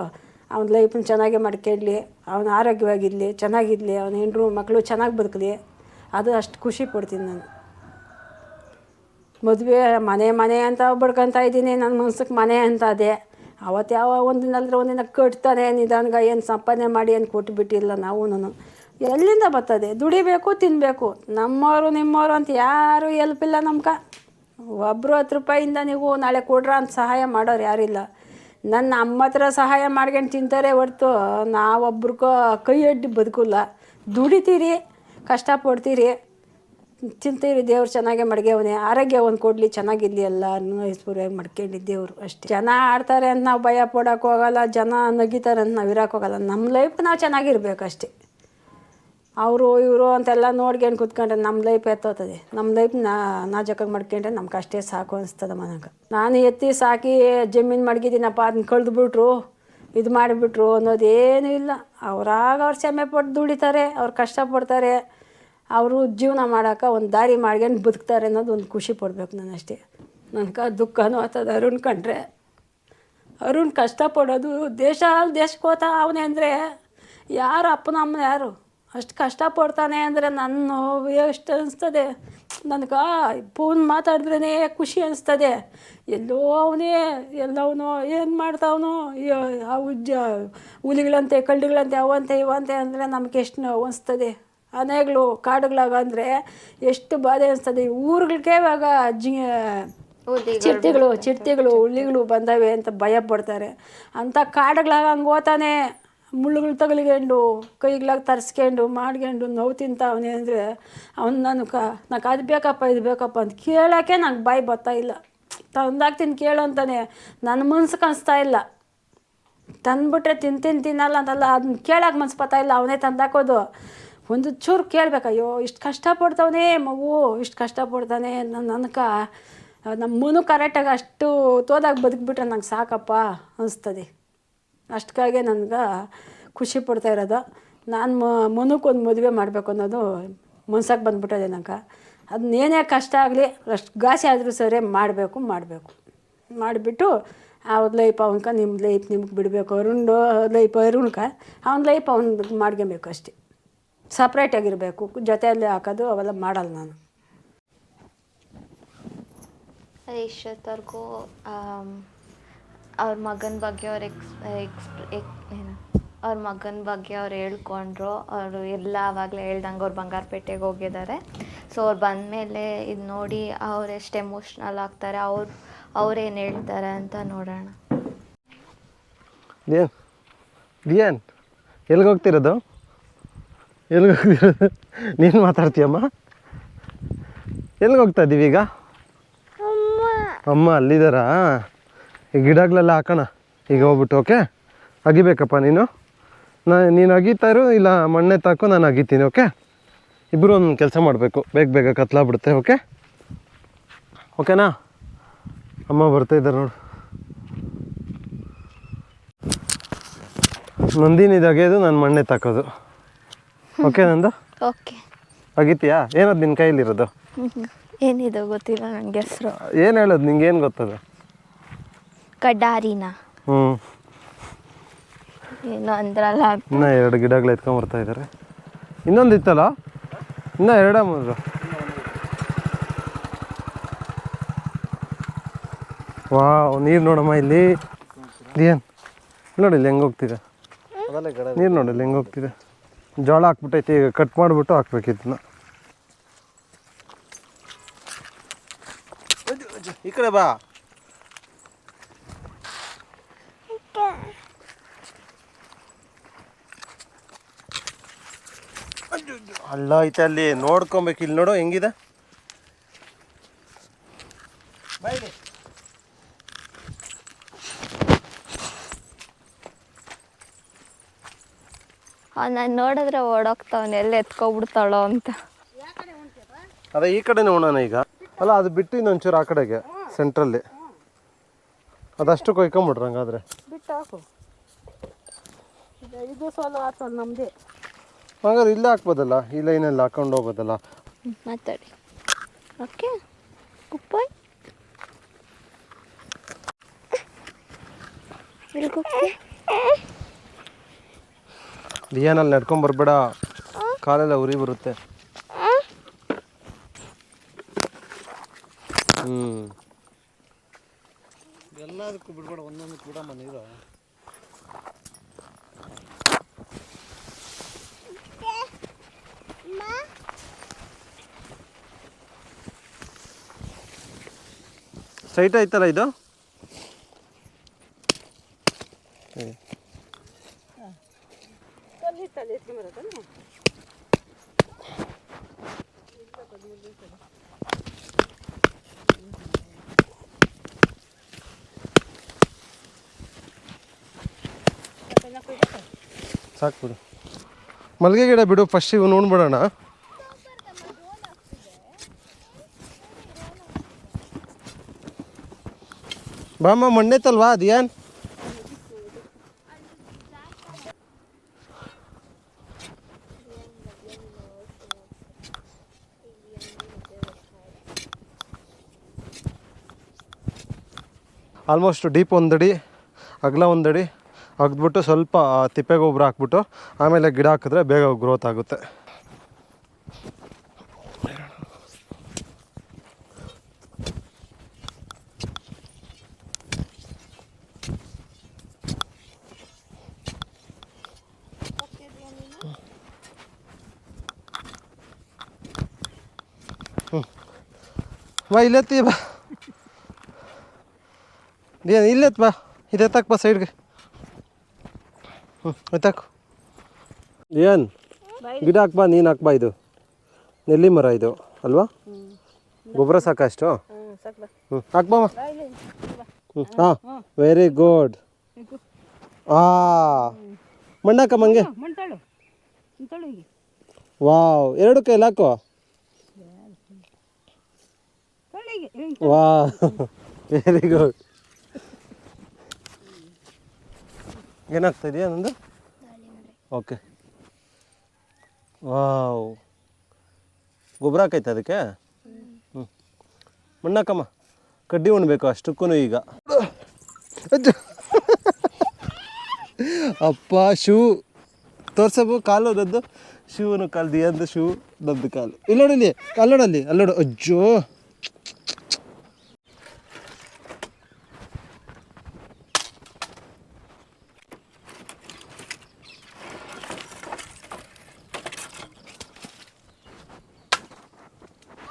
C: ಅವ್ನ ಲೈಫನ್ನ ಚೆನ್ನಾಗೇ ಮಾಡ್ಕೊಳ್ಳಿ, ಅವನು ಆರೋಗ್ಯವಾಗಿರಲಿ, ಚೆನ್ನಾಗಿರಲಿ, ಅವನ ಹೆಂಡ್ರು ಮಕ್ಕಳು ಚೆನ್ನಾಗಿ ಬದುಕಲಿ, ಅದು ಅಷ್ಟು ಖುಷಿ ಪಡ್ತೀನಿ ನಾನು. ಮದುವೆ ಮನೆ ಅಂತ ಬಡ್ಕೊತಾ ಇದ್ದೀನಿ, ನನ್ನ ಮನ್ಸಿಗೆ ಮನೆ ಅಂತ ಅದೇ. ಅವತ್ತು ಯಾವ ಒಂದಿನಲ್ಲದ್ರೆ ಒಂದಿನ ಕಟ್ತಾನೆ ನಿಧಾನಗ, ಏನು ಸಂಪಾದನೆ ಮಾಡಿ ಏನು ಕೊಟ್ಟುಬಿಟ್ಟಿಲ್ಲ ನಾವು. ಎಲ್ಲಿಂದ ಬರ್ತದೆ? ದುಡಿಬೇಕು, ತಿನ್ನಬೇಕು. ನಮ್ಮವರು ನಿಮ್ಮವರು ಅಂತ ಯಾರೂ ಎಲ್ಪಿಲ್ಲ ನಮ್ಗೆ. ಒಬ್ಬರು 10 ರೂಪಾಯಿಂದ ನೀವು ನಾಳೆ ಕೊಡ್ರ ಅಂತ ಸಹಾಯ ಮಾಡೋರು ಯಾರಿಲ್ಲ. ನನ್ನ ಅಮ್ಮ ಹತ್ರ ಸಹಾಯ ಮಾಡ್ಕೊಂಡು ತಿಂತಾರೆ ಹೊರ್ತು ನಾವೊಬ್ರಿಗೂ ಕೈ ಅಡ್ಡಿ ಬದುಕಿಲ್ಲ. ದುಡಿತೀರಿ, ಕಷ್ಟಪಡ್ತೀರಿ, ತಿಂತೀರಿ. ದೇವ್ರು ಚೆನ್ನಾಗೇ ಮಡ್ಗ್ಯವನೆ, ಆರೋಗ್ಯ ಒಂದು ಕೊಡಲಿ, ಚೆನ್ನಾಗಿರಲಿ, ಎಲ್ಲನೂ ಐಶ್ವರ್ಯವಾಗಿ ಮಡ್ಕೊಂಡು ದೇವರು ಅಷ್ಟೇ. ಜನ ಆಡ್ತಾರೆ ಅಂತ ನಾವು ಭಯ ಪಡೋಕೆ ಹೋಗಲ್ಲ, ಜನ ನಗಿತಾರೆ ಅಂತ ನಾವು ಇರೋಕೆ ಹೋಗಲ್ಲ. ನಮ್ಮ ಲೈಫ್ ನಾವು ಚೆನ್ನಾಗಿರ್ಬೇಕು ಅಷ್ಟೇ. ಅವರು ಇವರು ಅಂತೆಲ್ಲ ನೋಡ್ಕೊಂಡು ಕೂತ್ಕೊಂಡ್ರೆ ನಮ್ಮ ಲೈಫ್ ಎತ್ತೋತದೆ. ನಮ್ಮ ಲೈಫ್ ನಾಜಕಾಗಿ ಮಾಡ್ಕೊಂಡ್ರೆ ನಮ್ಗೆ ಅಷ್ಟೇ ಸಾಕು ಅನಿಸ್ತದೆ ಮನೆಗೆ. ನಾನು ಎತ್ತಿ ಸಾಕಿ ಜಮೀನು ಮಡಗಿದ್ದೀನಪ್ಪ, ಅದನ್ನ ಕಳೆದುಬಿಟ್ರು, ಇದು ಮಾಡಿಬಿಟ್ರು ಅನ್ನೋದೇನೂ ಇಲ್ಲ. ಅವ್ರಾಗ ಅವ್ರು ಶ್ರಮೆ ಪಟ್ಟು ದುಡಿತಾರೆ, ಅವ್ರು ಕಷ್ಟಪಡ್ತಾರೆ, ಅವರು ಜೀವನ ಮಾಡೋಕೆ ಒಂದು ದಾರಿ ಮಾಡ್ಕೊಂಡು ಬದುಕ್ತಾರೆ ಅನ್ನೋದು ಒಂದು ಖುಷಿ ಪಡಬೇಕು ನಾನು ಅಷ್ಟೇ. ನನಗೆ ದುಃಖನೂ ಆಗ್ತದೆ ಅರುಣ್ ಕಂಡ್ರೆ. ಅರುಣ್ ಕಷ್ಟಪಡೋದು ದೇಶಕ್ಕೆ ಹೋಗ್ತಾ ಅವನೇ ಅಂದರೆ ಯಾರು ಅಪ್ಪನ ಅಮ್ಮನ ಯಾರು ಅಷ್ಟು ಕಷ್ಟಪಡ್ತಾನೆ ಅಂದರೆ ನನ್ನ ಎಷ್ಟು ಅನಿಸ್ತದೆ ನನಗೆ. ಫೋನ್ ಮಾತಾಡಿದ್ರೇ ಖುಷಿ ಅನಿಸ್ತದೆ. ಎಲ್ಲೋ ಅವನೇ ಎಲ್ಲವನು ಏನು ಮಾಡ್ತಾವನು, ಹುಲಿಗಳಂತೆ ಕಳ್ಳಿಗಳಂತೆ ಅವಂತೆ ಇವಂತೆ ಅಂದರೆ ನಮ್ಗೆ ಎಷ್ಟು ನೋವು ಅನಿಸ್ತದೆ. ಆನೆಗಳು ಕಾಡುಗಳಾಗ ಅಂದರೆ ಎಷ್ಟು ಬಾಧೆ ಅನಿಸ್ತದೆ. ಊರುಗಳಿಗೆ ಇವಾಗ ಚಿರತೆಗಳು ಹುಲಿಗಳು ಬಂದವೆ ಅಂತ ಭಯ ಪಡ್ತಾರೆ. ಅಂಥ ಕಾಡುಗಳಾಗ ಹಂಗೆ ಹೋತಾನೆ, ಮುಳ್ಳುಗಳು ತಗಲಿಕೊಂಡು ಕೈಗಳಾಗ ತರಿಸ್ಕೊಂಡು ಮಾಡ್ಕೊಂಡು ನೋವು ತಿಂತಾವನೆ ಅಂದರೆ ಅವ್ನು ನನಗೆ ಅದು ಬೇಕಪ್ಪ ಇದು ಬೇಕಪ್ಪ ಅಂತ ಕೇಳೋಕ್ಕೆ ನಂಗೆ ಬಾಯಿ ಬರ್ತಾಯಿಲ್ಲ. ತಂದಾಗ್ತೀನಿ ಕೇಳು ಅಂತಾನೆ ನನ್ನ ಮನ್ಸಿಗೆ ಅನಿಸ್ತಾ ಇಲ್ಲ. ತಂದುಬಿಟ್ರೆ ತಿನ್ನಲ್ಲ ಅಂತಲ್ಲ, ಅದನ್ನ ಕೇಳೋಕೆ ಮನ್ಸು ಬರ್ತಾಯಿಲ್ಲ. ಅವನೇ ತಂದಾಕೋದು ಒಂದು ಚೂರು ಕೇಳಬೇಕು. ಅಯ್ಯೋ ಇಷ್ಟು ಕಷ್ಟಪಡ್ತಾವನೇ ಮಗು, ಇಷ್ಟು ಕಷ್ಟಪಡ್ತಾನೆ, ನನಗೆ ನಮ್ಮ ಮನು ಕರೆಕ್ಟಾಗಿ ಅಷ್ಟು ತೋದಾಗ ಬದುಕಿಬಿಟ್ರೆ ನಂಗೆ ಸಾಕಪ್ಪ ಅನಿಸ್ತದೆ. ಅಷ್ಟಕ್ಕಾಗೆ ನನಗೆ ಖುಷಿ ಪಡ್ತಾ ಇರೋದು. ನಾನು ಮನುಕ್ಕೊಂದು ಮದುವೆ ಮಾಡಬೇಕು ಅನ್ನೋದು ಮನ್ಸಾಗೆ ಬಂದುಬಿಟ್ಟದೆ ನಂಗೆ. ಅದನ್ನೇನೇ ಕಷ್ಟ ಆಗಲಿ ಅಷ್ಟು ಗಾಸಿ ಆದರೂ ಸರಿ ಮಾಡಬೇಕು ಮಾಡಿಬಿಟ್ಟು ಅವ್ರ ಲೈಫ್ ಅವನ್ಕ ನಿಮ್ಮ ಲೈಫ್ ನಿಮ್ಗೆ ಬಿಡಬೇಕು ಅರುಣ್ದು ಲೈಫ್ ಅರುಣ್ಕ ಅವ್ನ ಲೈಫ್ ಅವ್ನು ಮಾಡ್ಕೊಬೇಕು ಅಷ್ಟೇ. ಸಪ್ರೇಟಾಗಿರಬೇಕು, ಜೊತೆಯಲ್ಲಿ ಹಾಕೋದು ಅವೆಲ್ಲ ಮಾಡಲ್ಲ ನಾನು.
B: ಇಷ್ಟೊತ್ತವರೆಗೂ ಅವ್ರ ಮಗನ ಬಗ್ಗೆ ಅವ್ರ ಮಗನ ಬಗ್ಗೆ ಅವ್ರು ಹೇಳ್ಕೊಂಡ್ರು. ಅವರು ಎಲ್ಲ ಆವಾಗಲೇ ಹೇಳ್ದಂಗೆ ಅವ್ರು ಬಂಗಾರಪೇಟೆಗೆ ಹೋಗಿದ್ದಾರೆ. ಸೊ ಅವ್ರು ಬಂದಮೇಲೆ ಇದು ನೋಡಿ ಅವ್ರು ಎಷ್ಟು ಎಮೋಷ್ನಲ್ ಆಗ್ತಾರೆ, ಅವ್ರೇನು ಹೇಳ್ತಾರೆ ಅಂತ ನೋಡೋಣ.
A: ದಿಯಾನ್ ಎಲ್ಲಿಗೆ ಹೋಗ್ತಿರೋದು? ನೀನು ಮಾತಾಡ್ತೀಯಮ್ಮ? ಎಲ್ಲಿಗೆ ಹೋಗ್ತಾ ಇದ್ದೀವಿ ಈಗ? ಅಮ್ಮ ಅಲ್ಲಿದ್ದಾರಾ? ಈ ಗಿಡಗಳೆಲ್ಲ ಹಾಕೋಣ ಈಗ ಹೋಗ್ಬಿಟ್ಟು. ಓಕೆ, ಅಗಿಬೇಕಪ್ಪ ನೀನು ಅಗೀತಾ ಇರು, ಇಲ್ಲ ಮಣ್ಣೆ ತಾಕು ನಾನು ಅಗಿತೀನಿ. ಓಕೆ, ಇಬ್ಬರು ಒಂದು ಕೆಲಸ ಮಾಡಬೇಕು, ಬೇಗ ಕತ್ಲಾಗ್ಬಿಡುತ್ತೆ. ಓಕೆನಾ? ಅಮ್ಮ ಬರ್ತಾಯಿದ್ದಾರೆ ನೋಡು. ನಂದಿನಿದು ಅಗೆಯೋದು, ನಾನು ಮಣ್ಣೆ ತಾಕೋದು. ಓಕೆ ನಂದು?
B: ಓಕೆ.
A: ಅಗಿತೀಯಾ? ಏನದು ನಿನ್ನ ಕೈಯಲ್ಲಿರೋದು?
B: ಏನಿದು ಗೊತ್ತಿಲ್ಲ ನನಗೆ ಹೆಸರು.
A: ಏನು ಹೇಳೋದು ನಿಂಗೆ? ಏನು ಗೊತ್ತದ?
B: ಕಡ್ಡಾರಿನ ಏನು ಅಂದ್ರಲ್ಲ.
A: ಇನ್ನೂ 2 ಗಿಡಗಳು ಎತ್ಕೊಂಡ್ಬರ್ತಾ ಇದ್ದಾರೆ. ಇನ್ನೊಂದು ಇತ್ತಲ್ಲ, ಇನ್ನೂ 2-3. ನೀರು ನೋಡಮ್ಮ ಇಲ್ಲಿ. ಏನು ನೋಡಿ ಇಲ್ಲಿ ಹೆಂಗೆ ಹೋಗ್ತಿದೆ ನೀರು, ನೋಡಿ ಇಲ್ಲಿ ಹೆಂಗೆ ಹೋಗ್ತಿದೆ. ಜೋಳ ಹಾಕ್ಬಿಟ್ಟೈತಿ, ಈಗ ಕಟ್ ಮಾಡಿಬಿಟ್ಟು ಹಾಕ್ಬೇಕಿದ್ದನ್ನ. ಈ ಕಡೆ ಬಾ. ಹಳ್ಳ ಐತೆ ಅಲ್ಲಿ, ನೋಡ್ಕೊಬೇಕು. ಇಲ್ಲಿ ನೋಡು ಹೆಂಗಿದೆ.
B: ನಾನು ನೋಡಿದ್ರೆ ಓಡೋಗ್ತಾವನೆ, ಎಲ್ಲಿ ಎತ್ಕೊಬಿಡ್ತಾಳೋ ಅಂತ.
A: ಅದೇ ಈ ಕಡೆನೇ ಹೋಗೋಣ ಈಗ. ಅಲ್ಲ, ಅದು ಬಿಟ್ಟು ಇನ್ನೊಂಚೂರು ಆ ಕಡೆಗೆ ಸೆಂಟ್ರಲ್ಲಿ ಅದಷ್ಟು ಕೊಯ್ಕೊಂಬಿಡ್ರಿ. ಹಂಗಾದ್ರೆ
C: ಬಿಟ್ಟು ಹಾಕು. ಇದು ಸೋಲು ಹಾಕೋದು ನಮ್ಮದೇ.
A: ಹಂಗಾದ್ರೆ ಇಲ್ಲೇ ಹಾಕ್ಬೋದಲ್ಲ, ಈ ಲೈನಲ್ಲಿ ಹಾಕೊಂಡು ಹೋಗೋದಲ್ಲ.
B: ಮಾತಾಡಿ. ಓಕೆ ಉಪ್ಪಾಯ್
A: ದಿಯಾನಲ್ಲಿ ನಡ್ಕೊಂಬರ್ಬೇಡ, ಕಾಲೆಲ್ಲ ಉರಿ ಬರುತ್ತೆ. ಎಲ್ಲದಕ್ಕೂ ಬಿಡ್ಬೇಡ, ಒಂದೊಂದು ಕೂಡ ನೀರು. ಸ್ಟ್ರೈಟ್ ಐತಲ್ಲ ಇದು? ಸಾಕು ಬಿಡು. ಮಲ್ಲಿಗೆ ಗಿಡ ಬಿಡು, ಫಸ್ಟ್ ಇವು ನೋಡ್ಬಿಡೋಣ. ಬಾಮ್ಮ, ಮಣ್ಣೈತಲ್ವಾ ಅದೇನು? ಆಲ್ಮೋಸ್ಟ್ ಡೀಪ್ 1 ಅಡಿ, ಅಗಲ 1 ಅಡಿ ಅಗ್ದ್ಬಿಟ್ಟು ಸ್ವಲ್ಪ ತಿಪ್ಪೆ ಗೊಬ್ಬರ ಹಾಕ್ಬಿಟ್ಟು ಆಮೇಲೆ ಗಿಡ ಹಾಕಿದ್ರೆ ಬೇಗ ಗ್ರೋತ್ ಆಗುತ್ತೆ. ಬಾ, ಇಲ್ಲೆತ್ತಿ ಬಾ. ಇಲ್ಲೆತ್ ಬಾ, ಇದೆತ್ತಾಕ ಬಾ ಸೈಡ್ಗೆ. ಎತ್ತಾಕು. ಏನು ಗಿಡ ಹಾಕ್ಬಾ, ನೀನು ಹಾಕ್ಬಾ. ಇದು ನೆಲ್ಲಿ ಮರ ಇದು ಅಲ್ವಾ? ಗೊಬ್ಬರ ಸಾಕಷ್ಟು? ಹಾಕ್ಬಾ. ಹಾಂ, ವೆರಿ ಗುಡ್. ಮಣ್ಣಾಕ ಮಂಗೆ. ವಾವ್, 2 ಕೈಲಿ ಹಾಕೋ. ವಾ, ವೆರಿ ಗುಡ್. ಏನಾಗ್ತಾ ಇದೆಯಾ ನಂದು? ಓಕೆ. ವಾವ್, ಗೊಬ್ಬರ ಹಾಕೈತೆ ಅದಕ್ಕೆ? ಮಣ್ಣಾಕಮ್ಮ ಕಡ್ಡಿ ಉಣ್ಬೇಕು ಅಷ್ಟಕ್ಕೂ ಈಗ ಅಪ್ಪ ಶೂ ತೋರ್ಸಬು ಕಾಲು ನದ್ದು ಶೂನು ಕಾಲು ದಿಯಂದು ಶೂ ನದ್ದು ಕಾಲು ಇಲ್ಲಿ ನೋಡಲಿ ಅಲ್ಲೋಡು ಅಜ್ಜೋ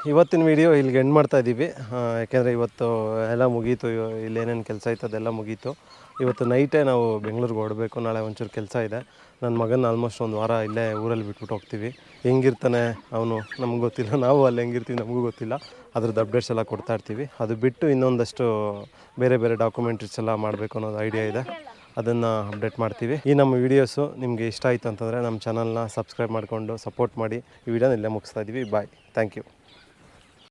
A: ಇವತ್ತಿನ ವಿಡಿಯೋ ಇಲ್ಲಿಗೆ ಎಂಡ್ ಮಾಡ್ತಾ ಇದ್ದೀವಿ ಯಾಕೆಂದರೆ ಇವತ್ತು ಎಲ್ಲ ಮುಗೀತು ಇಲ್ಲೇನೇನು ಕೆಲಸ ಇತ್ತು ಅದೆಲ್ಲ ಮುಗೀತು ಇವತ್ತು ನೈಟೇ ನಾವು ಬೆಂಗಳೂರಿಗೆ ಹೊರಡಬೇಕು ನಾಳೆ ಒಂಚೂರು ಕೆಲಸ ಇದೆ ನನ್ನ ಮಗನ ಆಲ್ಮೋಸ್ಟ್ ಒಂದು ವಾರ ಇಲ್ಲೇ ಊರಲ್ಲಿ ಬಿಟ್ಬಿಟ್ಟು ಹೋಗ್ತೀವಿ ಹೆಂಗಿರ್ತಾನೆ ಅವನು ನಮ್ಗೆ ಗೊತ್ತಿಲ್ಲ ನಾವು ಅಲ್ಲಿ ಹೆಂಗಿರ್ತೀವಿ ನಮಗೂ ಗೊತ್ತಿಲ್ಲ ಅದ್ರದ್ದು ಅಪ್ಡೇಟ್ಸ್ ಎಲ್ಲ ಕೊಡ್ತಾ ಇರ್ತೀವಿ ಅದು ಬಿಟ್ಟು ಇನ್ನೊಂದಷ್ಟು ಬೇರೆ ಬೇರೆ ಡಾಕ್ಯುಮೆಂಟ್ರೀಸ್ ಎಲ್ಲ ಮಾಡಬೇಕು ಅನ್ನೋದು ಐಡಿಯಾ ಇದೆ ಅದನ್ನು ಅಪ್ಡೇಟ್ ಮಾಡ್ತೀವಿ ಈ ನಮ್ಮ ವೀಡಿಯೋಸು ನಿಮಗೆ ಇಷ್ಟ ಆಯಿತು ಅಂತಂದರೆ ನಮ್ಮ ಚಾನಲ್ನ ಸಬ್ಸ್ಕ್ರೈಬ್ ಮಾಡಿಕೊಂಡು ಸಪೋರ್ಟ್ ಮಾಡಿ ಈ ವಿಡಿಯೋನ ಇಲ್ಲೇ ಮುಗಿಸ್ತಾ ಇದ್ದೀವಿ ಬಾಯ್ ಥ್ಯಾಂಕ್ ಯು